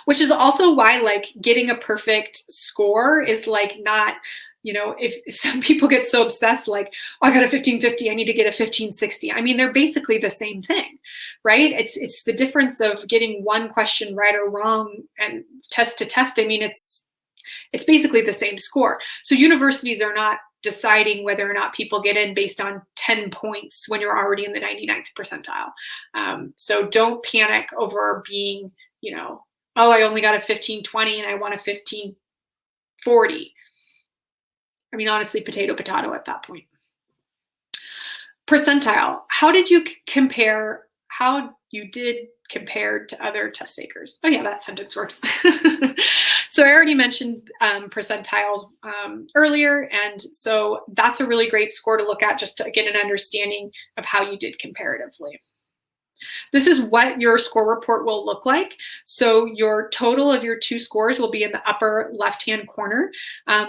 which is also why like getting a perfect score is like not, if some people get so obsessed, like, oh, I got a 1550, I need to get a 1560. I mean, they're basically the same thing, right? It's the difference of getting one question right or wrong and test to test. I mean, it's basically the same score. So universities are not deciding whether or not people get in based on 10 points when you're already in the 99th percentile. So don't panic over being, oh, I only got a 1520 and I want a 1540. I mean, honestly, potato at that point. Percentile. How did you compare? How you did compared to other test takers? Oh yeah, that sentence works. So I already mentioned percentiles earlier, and so that's a really great score to look at just to get an understanding of how you did comparatively. This is what your score report will look like. So your total of your two scores will be in the upper left-hand corner.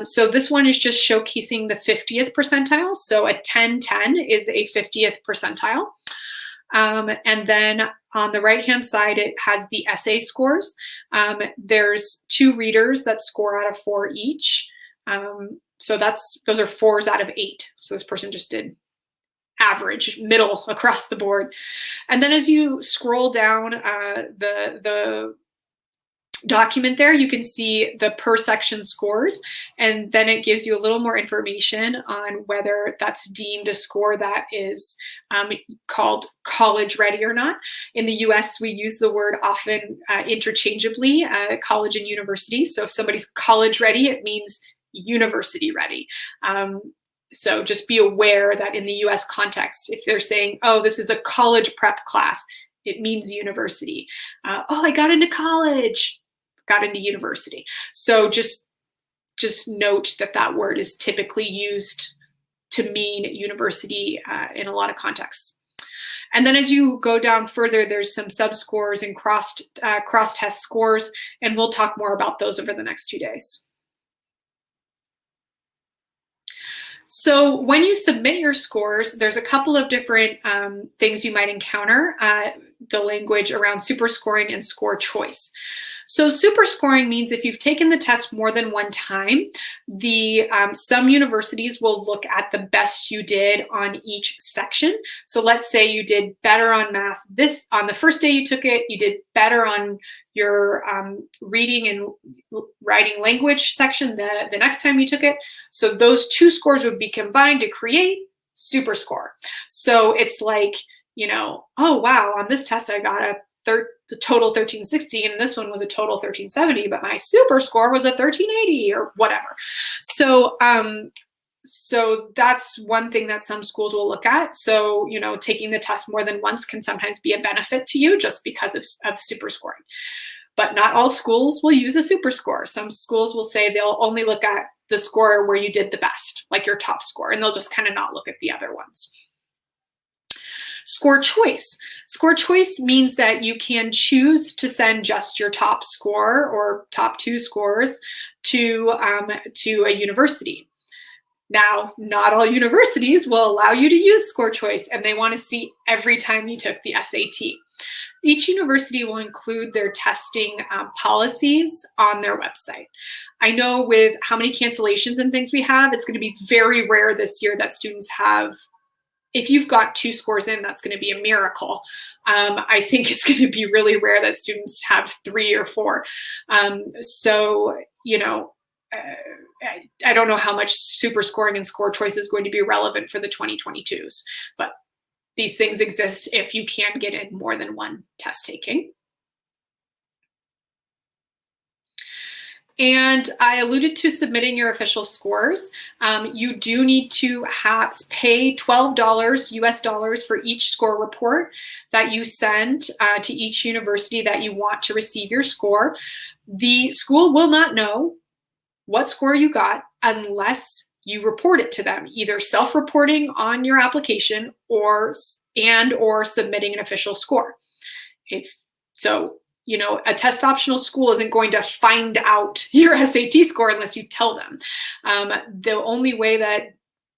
So this one is just showcasing the 50th percentile. So a 1010 is a 50th percentile. And then on the right-hand side, it has the essay scores. There's 2 readers that score out of 4 each. So those are 4s out of 8. So this person just did average, middle across the board. And then as you scroll down the document there, you can see the per section scores, and then it gives you a little more information on whether that's deemed a score that is called college ready or not. In the US, we use the word often interchangeably, college and university. So if somebody's college ready, it means university ready. So just be aware that in the US context, if they're saying, oh, this is a college prep class, it means university. Oh, I got into college, got into university. So just note that word is typically used to mean university in a lot of contexts. And then as you go down further, there's some sub-scores and cross-test scores, and we'll talk more about those over the next 2 days. So when you submit your scores, there's a couple of different things you might encounter, the language around superscoring and score choice. So superscoring means if you've taken the test more than one time, some universities will look at the best you did on each section. So let's say you did better on math on the first day you took it, you did better on your reading and writing language section the next time you took it. So those 2 scores would be combined to create superscore. So it's like, oh wow, on this test I got the total 1360, and this one was a total 1370, but my super score was a 1380 or whatever. So so that's one thing that some schools will look at. So, taking the test more than once can sometimes be a benefit to you just because of super scoring. But not all schools will use a super score. Some schools will say they'll only look at the score where you did the best, like your top score, and they'll just kind of not look at the other ones. Score choice. Score choice means that you can choose to send just your top score or top 2 scores to a university. Now, not all universities will allow you to use score choice, and they want to see every time you took the SAT. Each university will include their testing policies on their website. I know with how many cancellations and things we have, it's going to be very rare this year that students have if you've got 2 scores in, that's going to be a miracle. I think it's going to be really rare that students have 3 or 4. So, you know, I don't know how much super scoring and score choice is going to be relevant for the 2022s, but these things exist if you can get in more than one test taking. And I alluded to submitting your official scores. You do need to pay $12 US dollars for each score report that you send to each university that you want to receive your score. The school will not know what score you got unless you report it to them, either self-reporting on your application or submitting an official score. You know, a test optional school isn't going to find out your SAT score unless you tell them. The only way that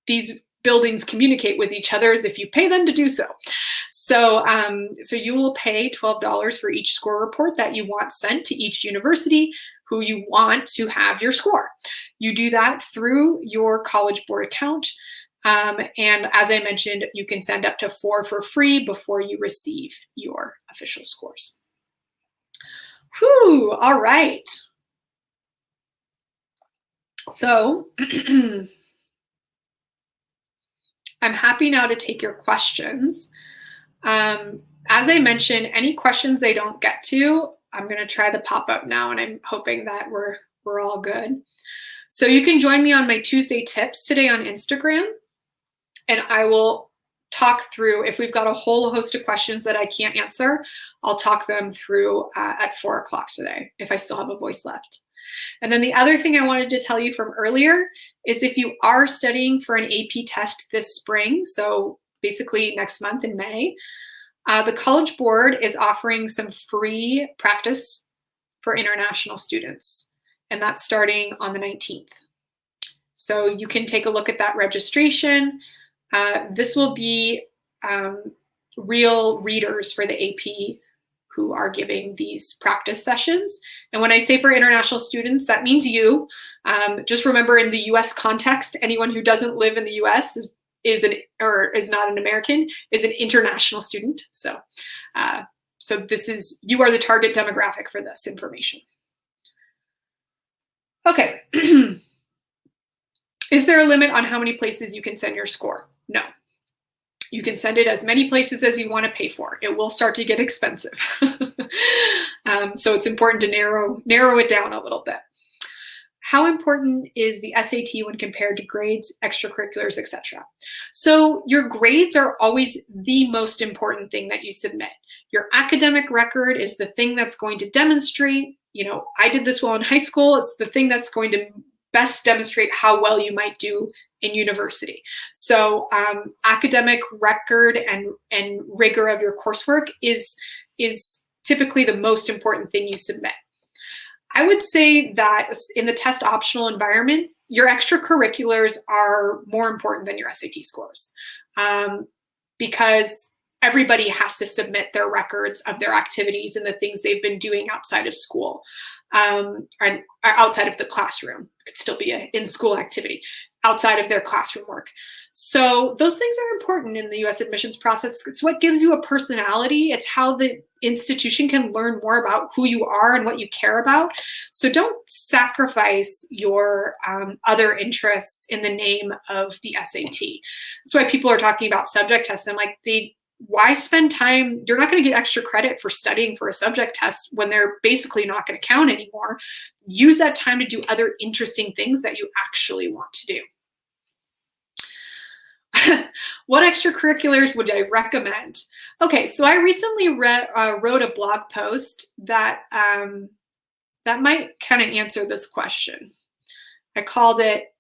these buildings communicate with each other is if you pay them to do so. So you will pay $12 for each score report that you want sent to each university who you want to have your score. You do that through your College Board account. And as I mentioned, you can send up to 4 for free before you receive your official scores. Whew, all right. So I'm happy now to take your questions. As I mentioned, any questions I don't get to, I'm going to try the pop-up now, and I'm hoping that we're all good. So you can join me on my Tuesday tips today on Instagram, and I will talk through, if we've got a whole host of questions that I can't answer, I'll talk them through at 4 o'clock today, if I still have a voice left. And then the other thing I wanted to tell you from earlier is if you are studying for an AP test this spring, so basically next month in May, the College Board is offering some free practice for international students, and that's starting on the 19th. So you can take a look at that registration. This will be real readers for the AP who are giving these practice sessions. And when I say for international students, that means you. Just remember, in the US context, anyone who doesn't live in the US is not an American, is an international student. So, you are the target demographic for this information. Okay. Is there a limit on how many places you can send your score? No. You can send it as many places as you want to pay for. It will start to get expensive. So it's important to narrow it down a little bit. How important is the SAT when compared to grades, extracurriculars, etc.? So your grades are always the most important thing that you submit. Your academic record is the thing that's going to demonstrate, you know, I did this well in high school. It's the thing that's going to best demonstrate how well you might do in university. So academic record and rigor of your coursework is typically the most important thing you submit. I would say that in the test optional environment, your extracurriculars are more important than your SAT scores, because everybody has to submit their records of their activities and the things they've been doing outside of school, and outside of the classroom. It could still be an in-school activity outside of their classroom work. So those things are important in the US admissions process. It's what gives you a personality. It's how the institution can learn more about who you are and what you care about. So don't sacrifice your other interests in the name of the SAT. That's why people are talking about subject tests. I'm like, why spend time? You're not going to get extra credit for studying for a subject test when they're basically not going to count anymore. Use that time to do other interesting things that you actually want to do. What extracurriculars would I recommend? Okay, so I recently wrote a blog post that that might kind of answer this question. I called it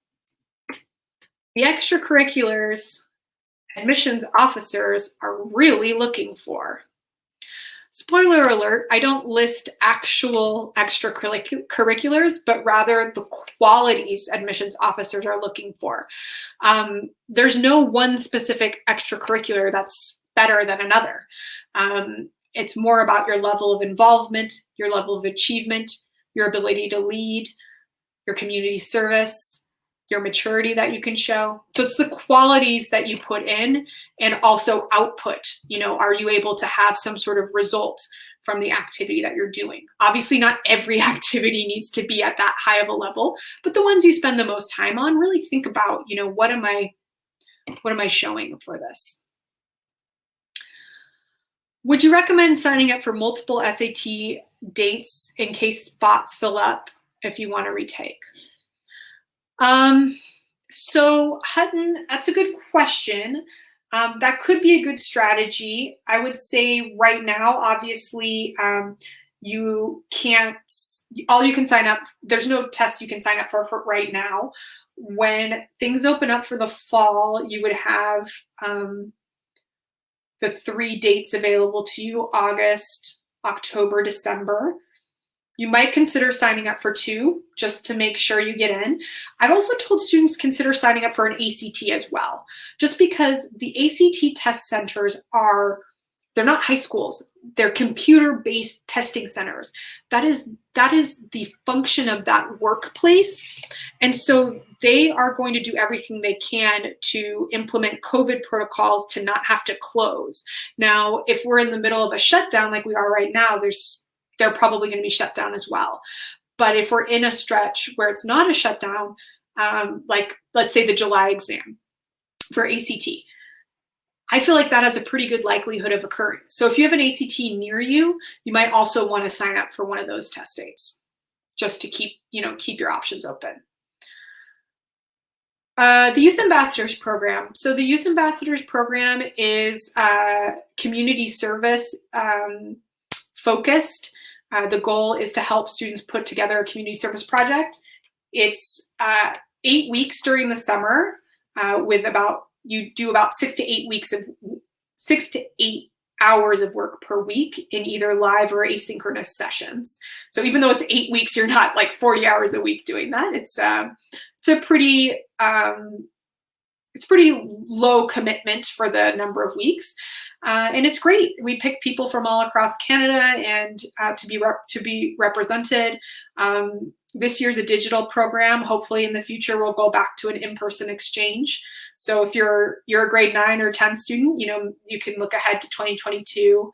"The Extracurriculars Admissions Officers Are Really Looking For." Spoiler alert, I don't list actual extracurriculars, but rather the qualities admissions officers are looking for. There's no one specific extracurricular that's better than another. It's more about your level of involvement, your level of achievement, your ability to lead, your community service, your maturity that you can show. So it's the qualities that you put in and also output. You know, are you able to have some sort of result from the activity that you're doing? Obviously, not every activity needs to be at that high of a level, but the ones you spend the most time on, really think about, you know, what am I showing for this? Would you recommend signing up for multiple SAT dates in case spots fill up if you want to retake? So Hutton, that's a good question. That could be a good strategy. I would say right now, obviously, you can't, all you can sign up, there's no tests you can sign up for right now. When things open up for the fall, you would have the 3 dates available to you: August, October, December. You might consider signing up for 2 just to make sure you get in. I've also told students consider signing up for an ACT as well, just because the ACT test centers they're not high schools. They're computer-based testing centers. That is the function of that workplace. And so they are going to do everything they can to implement COVID protocols to not have to close. Now, if we're in the middle of a shutdown like we are right now, they're probably going to be shut down as well. But if we're in a stretch where it's not a shutdown, like let's say the July exam for ACT, I feel like that has a pretty good likelihood of occurring. So if you have an ACT near you, you might also want to sign up for one of those test dates just to keep your options open. The Youth Ambassadors Program. So the Youth Ambassadors Program is community service focused. The goal is to help students put together a community service project. It's 8 weeks during the summer you do about 6 to 8 hours of work per week in either live or asynchronous sessions. So even though it's 8 weeks, you're not like 40 hours a week doing that. It's a pretty low commitment for the number of weeks. And it's great. We pick people from all across Canada and to be represented. This year's a digital program. Hopefully in the future, we'll go back to an in-person exchange. So if you're a grade 9 or 10 student, you can look ahead to 2022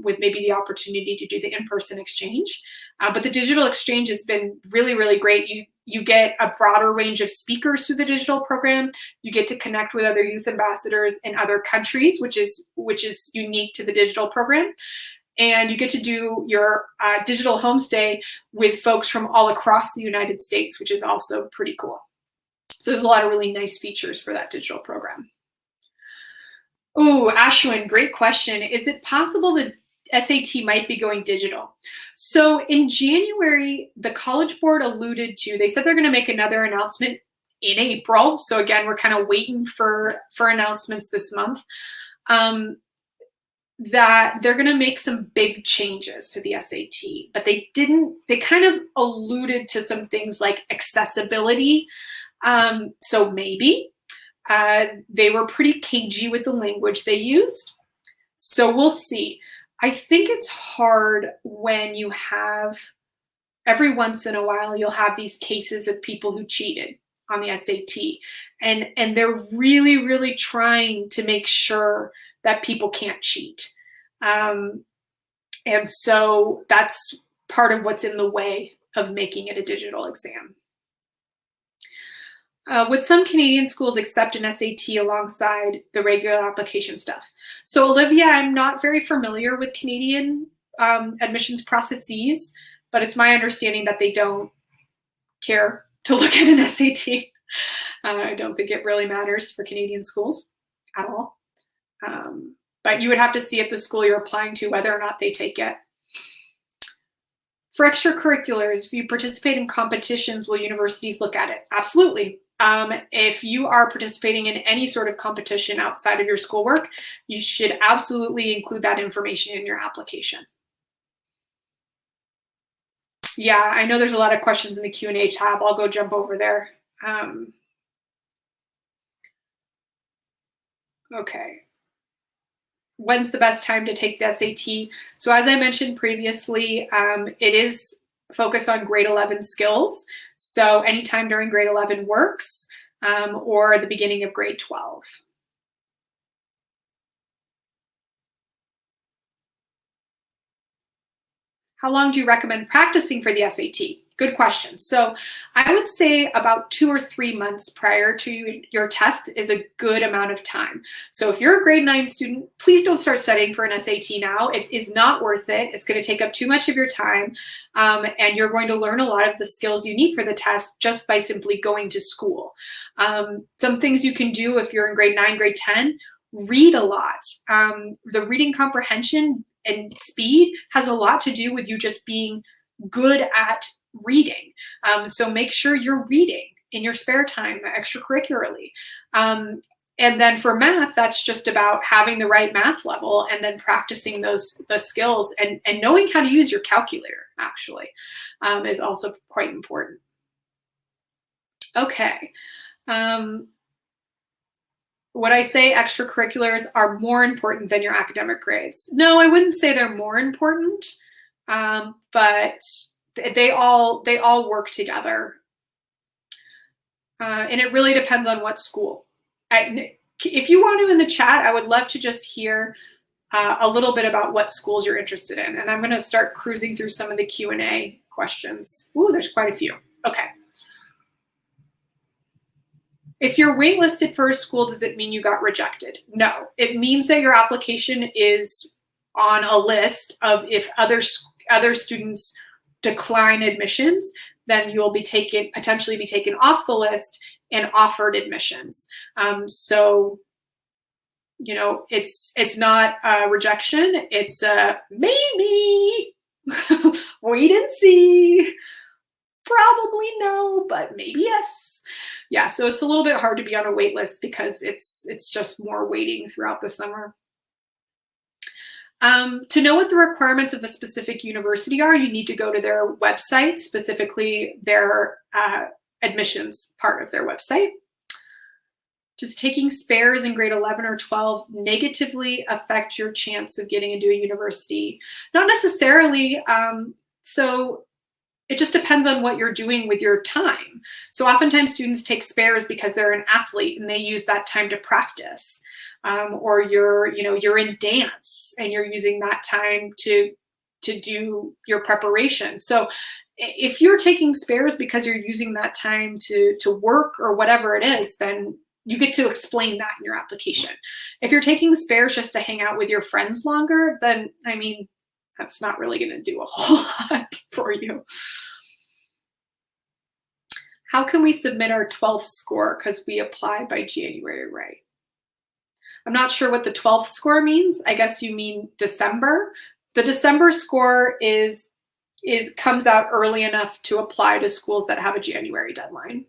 with maybe the opportunity to do the in-person exchange. But the digital exchange has been really, really great. You get a broader range of speakers through the digital program. You get to connect with other youth ambassadors in other countries, which is unique to the digital program. And you get to do your digital homestay with folks from all across the United States, which is also pretty cool. So there's a lot of really nice features for that digital program. Oh, Ashwin, great question. Is it possible that SAT might be going digital? So in January, the College Board alluded to, they said they're going to make another announcement in April. So again, we're kind of waiting for announcements this month. That they're going to make some big changes to the SAT, but they kind of alluded to some things like accessibility. So maybe they were pretty cagey with the language they used. So we'll see. I think it's hard when you have, every once in a while, you'll have these cases of people who cheated on the SAT. And they're really, really trying to make sure that people can't cheat. And so that's part of what's in the way of making it a digital exam. Would some Canadian schools accept an SAT alongside the regular application stuff? So Olivia, I'm not very familiar with Canadian admissions processes, but it's my understanding that they don't care to look at an SAT. I don't think it really matters for Canadian schools at all. But you would have to see at the school you're applying to whether or not they take it. For extracurriculars, if you participate in competitions, will universities look at it? Absolutely. If you are participating in any sort of competition outside of your schoolwork, you should absolutely include that information in your application. Yeah, I know there's a lot of questions in the Q&A tab. I'll go jump over there. Okay. When's the best time to take the SAT? So as I mentioned previously, it is focus on grade 11 skills. So anytime during grade 11 works, or the beginning of grade 12. How long do you recommend practicing for the SAT? Good question. So I would say about 2 or 3 months prior to your test is a good amount of time. So if you're a grade 9 student, please don't start studying for an SAT now. It is not worth it. It's going to take up too much of your time, and you're going to learn a lot of the skills you need for the test just by simply going to school. Some things you can do if you're in grade 9, grade 10, read a lot. The reading comprehension and speed has a lot to do with you just being good at reading. So make sure you're reading in your spare time, extracurricularly. And then for math, that's just about having the right math level and then practicing the skills and knowing how to use your calculator, actually, is also quite important. Okay. Would I say extracurriculars are more important than your academic grades? No, I wouldn't say they're more important, but they all work together. And it really depends on what school. If you want to in the chat, I would love to just hear a little bit about what schools you're interested in. And I'm going to start cruising through some of the Q&A questions. Ooh, there's quite a few. Okay. If you're waitlisted for a school, does it mean you got rejected? No, it means that your application is on a list of, if other students decline admissions, then you'll be potentially be taken off the list and offered admissions. So, you know, it's not a rejection, it's a maybe, wait and see. Probably no, but maybe yes. Yeah, so it's a little bit hard to be on a wait list because it's just more waiting throughout the summer. To know what the requirements of a specific university are, you need to go to their website, specifically their admissions part of their website. Does taking spares in grade 11 or 12 negatively affect your chance of getting into a university? Not necessarily. So it just depends on what you're doing with your time. So oftentimes students take spares because they're an athlete and they use that time to practice. Or you're in dance and you're using that time to do your preparation. So if you're taking spares because you're using that time to work or whatever it is, then you get to explain that in your application. If you're taking spares just to hang out with your friends longer, then, I mean, that's not really going to do a whole lot for you. How can we submit our 12th score because we applied by January, right? I'm not sure what the 12th score means. I guess you mean December. The December score comes out early enough to apply to schools that have a January deadline.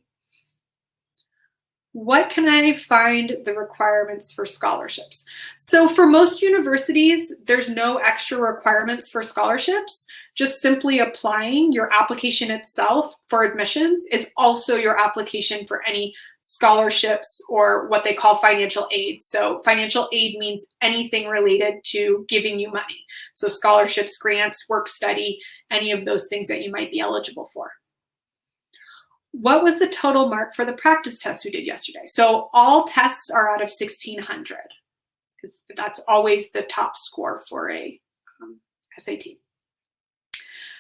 What can I find the requirements for scholarships? So for most universities, there's no extra requirements for scholarships. Just simply applying, your application itself for admissions is also your application for any scholarships or what they call financial aid. So financial aid means anything related to giving you money. So scholarships, grants, work study, any of those things that you might be eligible for. What was the total mark for the practice test we did yesterday? So all tests are out of 1,600. That's always the top score for a SAT.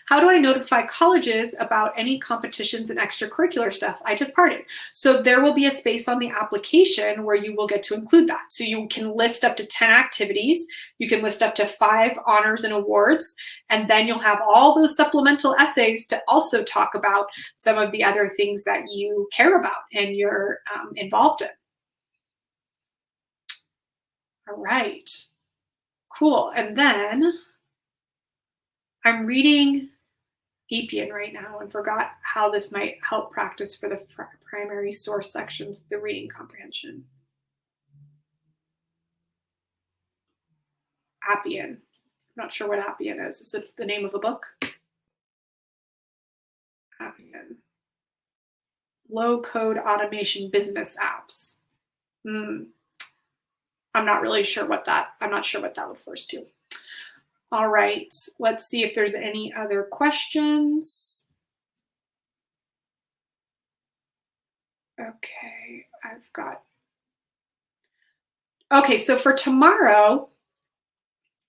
How do I notify colleges about any competitions and extracurricular stuff I took part in? So there will be a space on the application where you will get to include that. So you can list up to 10 activities. You can list up to 5 honors and awards. And then you'll have all those supplemental essays to also talk about some of the other things that you care about and you're involved in. All right, cool. And then I'm reading Appian right now and forgot how this might help practice for the primary source sections of the reading comprehension. Appian. I'm not sure what Appian is. Is it the name of a book? Appian. Low code automation business apps. I'm not really sure what that refers to. All right, let's see if there's any other questions. Okay, okay, so for tomorrow,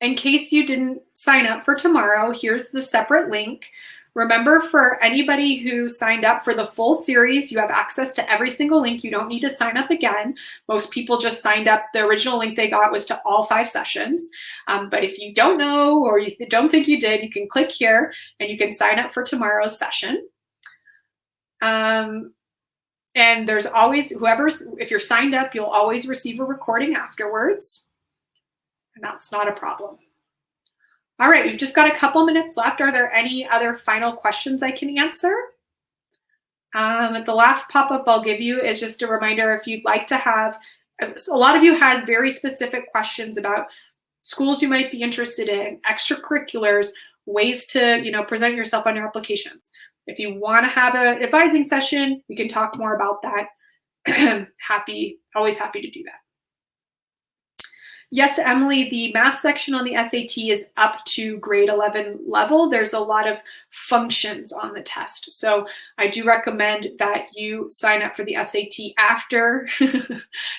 in case you didn't sign up for tomorrow, here's the separate link. Remember, for anybody who signed up for the full series, you have access to every single link. You don't need to sign up again. Most people just signed up. The original link they got was to all 5 sessions. But if you don't know, or you don't think you did, you can click here and you can sign up for tomorrow's session. And there's always, if you're signed up, you'll always receive a recording afterwards. And that's not a problem. All right, we've just got a couple minutes left. Are there any other final questions I can answer? The last pop-up I'll give you is just a reminder, if you'd like to have, a lot of you had very specific questions about schools you might be interested in, extracurriculars, ways to present yourself on your applications. If you want to have an advising session, we can talk more about that. Always happy to do that. Yes, Emily, the math section on the SAT is up to grade 11 level. There's a lot of functions on the test. So I do recommend that you sign up for the SAT after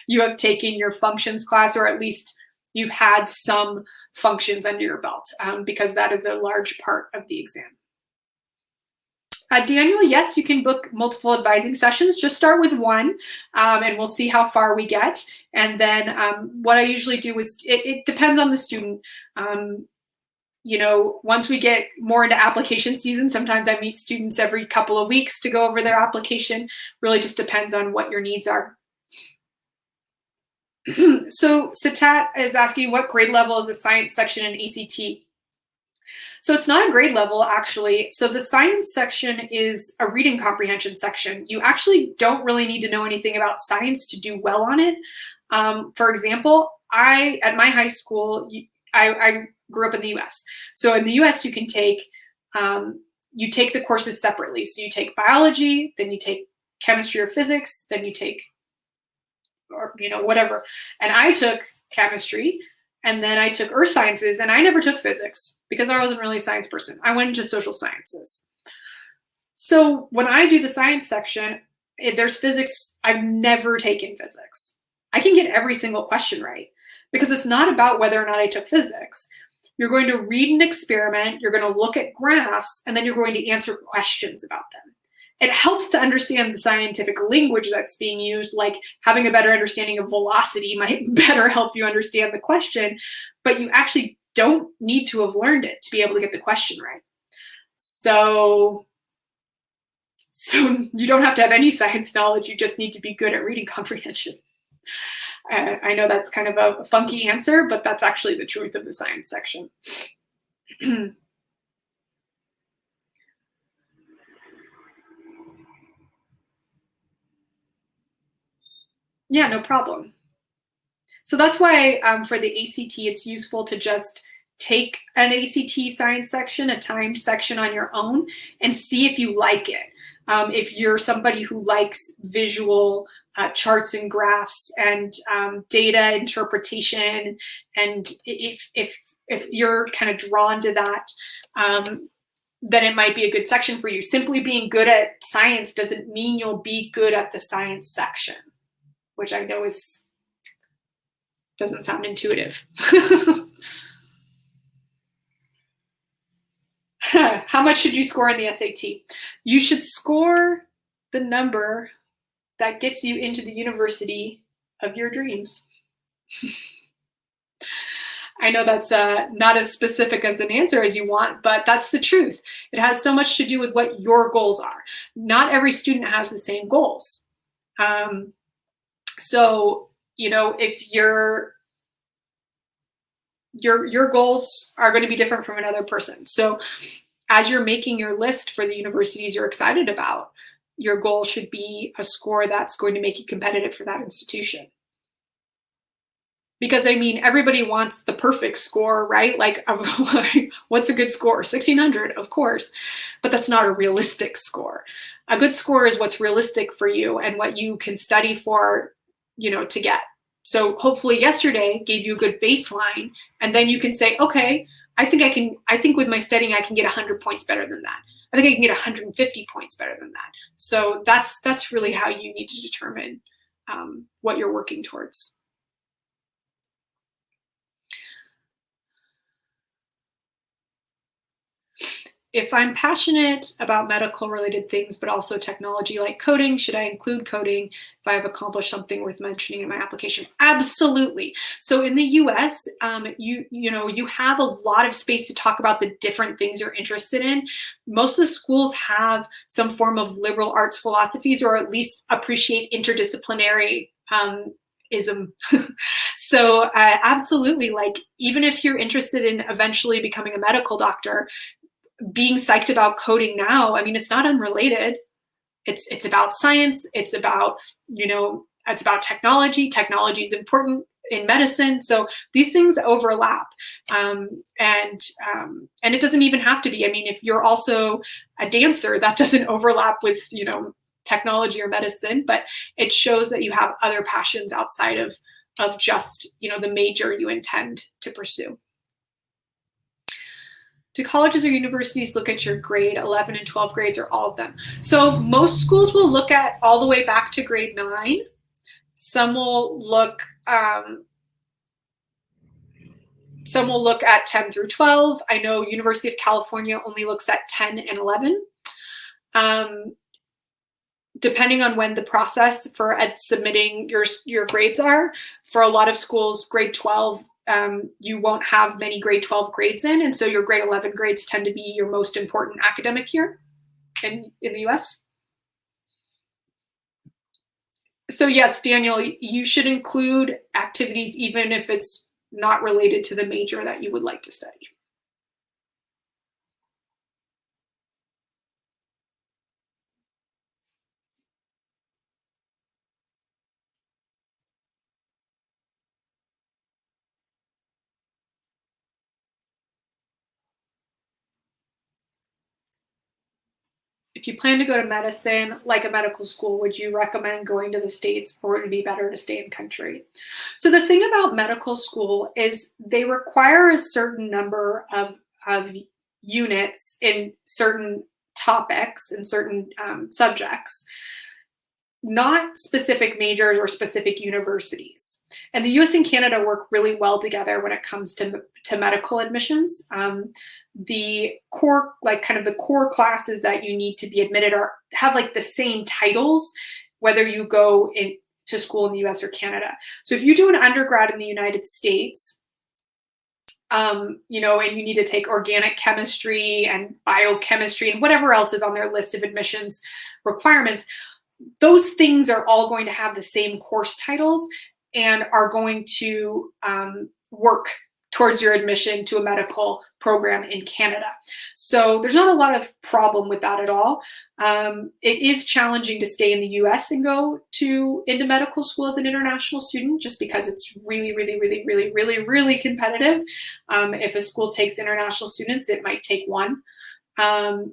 you have taken your functions class, or at least you've had some functions under your belt, because that is a large part of the exam. Daniel, yes, you can book multiple advising sessions. Just start with one, and we'll see how far we get. And then what I usually do is, it depends on the student. Once we get more into application season, sometimes I meet students every couple of weeks to go over their application. Really just depends on what your needs are. So Satat is asking, what grade level is the science section in ACT? So it's not a grade level, actually. So the science section is a reading comprehension section. You actually don't really need to know anything about science to do well on it. For example, at my high school, I grew up in the US. So in the US, you can take, you take the courses separately. So you take biology, then you take chemistry or physics, then you take, or whatever. And I took chemistry, and then I took earth sciences, and I never took physics because I wasn't really a science person. I went into social sciences. So when I do the science section, there's physics. I've never taken physics. I can get every single question right because it's not about whether or not I took physics. You're going to read an experiment, you're going to look at graphs, and then you're going to answer questions about them. It helps to understand the scientific language that's being used, like having a better understanding of velocity might better help you understand the question, but you actually don't need to have learned it to be able to get the question right. So you don't have to have any science knowledge, you just need to be good at reading comprehension. I know that's kind of a funky answer, but that's actually the truth of the science section. Yeah, no problem. So that's why for the ACT, it's useful to just take an ACT science section, a timed section on your own, and see if you like it. If you're somebody who likes visual charts and graphs and data interpretation, and if you're kind of drawn to that, then it might be a good section for you. Simply being good at science doesn't mean you'll be good at the science section, which I know doesn't sound intuitive. How much should you score in the SAT? You should score the number that gets you into the university of your dreams. I know that's not as specific as an answer as you want, but that's the truth. It has so much to do with what your goals are. Not every student has the same goals. So, if your goals are going to be different from another person. So as you're making your list for the universities you're excited about, your goal should be a score that's going to make you competitive for that institution. Because everybody wants the perfect score, right? Like, what's a good score? 1600, of course, but that's not a realistic score. A good score is what's realistic for you and what you can study for, to get. So hopefully yesterday gave you a good baseline, and then you can say, okay, I think with my studying, I can get 100 points better than that. I think I can get 150 points better than that. So that's really how you need to determine what you're working towards. If I'm passionate about medical related things, but also technology like coding, should I include coding if I've accomplished something worth mentioning in my application? Absolutely. So in the US, you have a lot of space to talk about the different things you're interested in. Most of the schools have some form of liberal arts philosophies, or at least appreciate interdisciplinary ism. So absolutely, like even if you're interested in eventually becoming a medical doctor, being psyched about coding now, I mean, it's not unrelated. It's about science. It's about, it's about technology. Technology is important in medicine. So these things overlap. And it doesn't even have to be. I mean, if you're also a dancer, that doesn't overlap with, technology or medicine, but it shows that you have other passions outside of just, the major you intend to pursue. Do colleges or universities look at your grade 11 and 12 grades, or all of them? So most schools will look at all the way back to grade 9. Some will look at 10 through 12. I know University of California only looks at 10 and 11. Depending on when the process for submitting your grades are, for a lot of schools, grade 12, you won't have many grade 12 grades in, and so your grade 11 grades tend to be your most important academic year in the US. So yes, Daniel, you should include activities even if it's not related to the major that you would like to study. If you plan to go to medicine, like a medical school, would you recommend going to the States, or would it be better to stay in country? So the thing about medical school is they require a certain number of units in certain topics and certain subjects, not specific majors or specific universities. And the US and Canada work really well together when it comes to medical admissions. The core, like kind of the core classes that you need to be admitted have like the same titles, whether you go to school in the US or Canada. So if you do an undergrad in the United States, and you need to take organic chemistry and biochemistry and whatever else is on their list of admissions requirements, those things are all going to have the same course titles and are going to work towards your admission to a medical program in Canada. So there's not a lot of problem with that at all. It is challenging to stay in the US and go into medical school as an international student, just because it's really, really, really, really, really, really competitive. If a school takes international students, it might take one.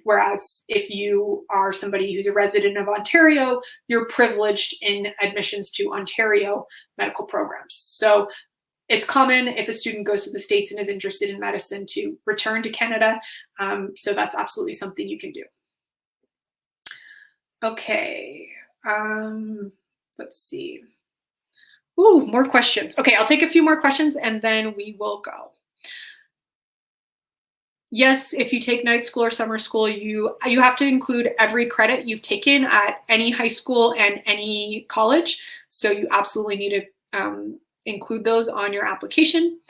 Whereas if you are somebody who's a resident of Ontario, you're privileged in admissions to Ontario medical programs. So it's common if a student goes to the States and is interested in medicine to return to Canada. So that's absolutely something you can do. Okay, let's see. Ooh, more questions. Okay, I'll take a few more questions and then we will go. Yes, if you take night school or summer school, you have to include every credit you've taken at any high school and any college. So you absolutely need to include those on your application.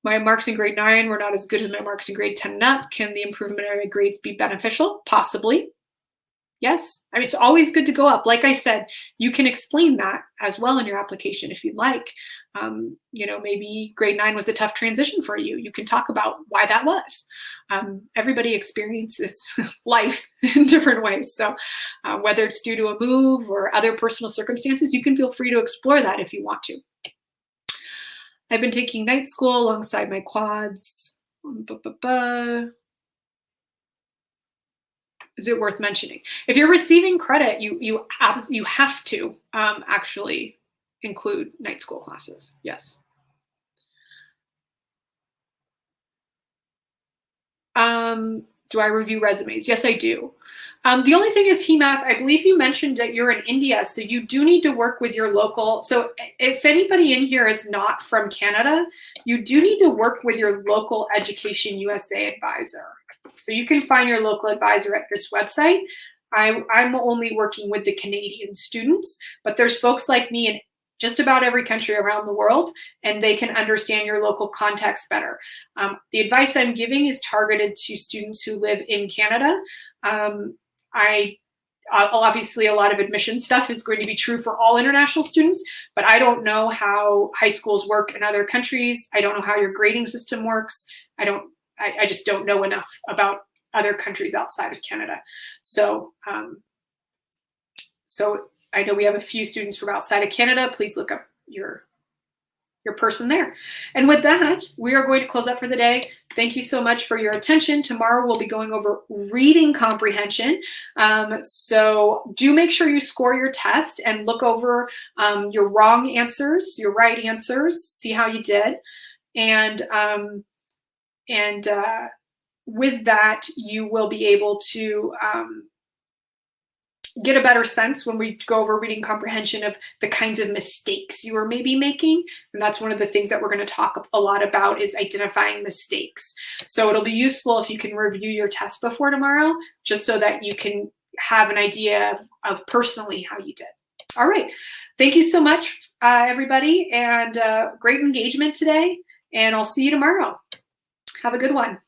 My marks in grade 9 were not as good as my marks in grade 10 and up. Can the improvement in my grades be beneficial? Possibly. Yes. I mean, it's always good to go up. Like I said, you can explain that as well in your application if you'd like. Maybe grade 9 was a tough transition for you. You can talk about why that was. Everybody experiences life in different ways. So whether it's due to a move or other personal circumstances, you can feel free to explore that if you want to. I've been taking night school alongside my quads. Is it worth mentioning? If you're receiving credit, you have to actually include night school classes. Yes. Do I review resumes? Yes, I do. The only thing is, Hemath, I believe you mentioned that you're in India, so you do need to work with your local. So if anybody in here is not from Canada, you do need to work with your local Education USA advisor. So you can find your local advisor at this website. I'm only working with the Canadian students, but there's folks like me in just about every country around the world, and they can understand your local context better. The advice I'm giving is targeted to students who live in Canada. Obviously, a lot of admission stuff is going to be true for all international students, but I don't know how high schools work in other countries. I don't know how your grading system works. I just don't know enough about other countries outside of Canada. So I know we have a few students from outside of Canada. Please look up your person there. And with that, we are going to close up for the day. Thank you so much for your attention. Tomorrow we'll be going over reading comprehension. So do make sure you score your test and look over your wrong answers, your right answers, see how you did. And with that, you will be able to get a better sense when we go over reading comprehension of the kinds of mistakes you are maybe making. And that's one of the things that we're going to talk a lot about, is identifying mistakes. So it'll be useful if you can review your test before tomorrow, just so that you can have an idea of personally how you did. All right. Thank you so much, everybody, and great engagement today. And I'll see you tomorrow. Have a good one.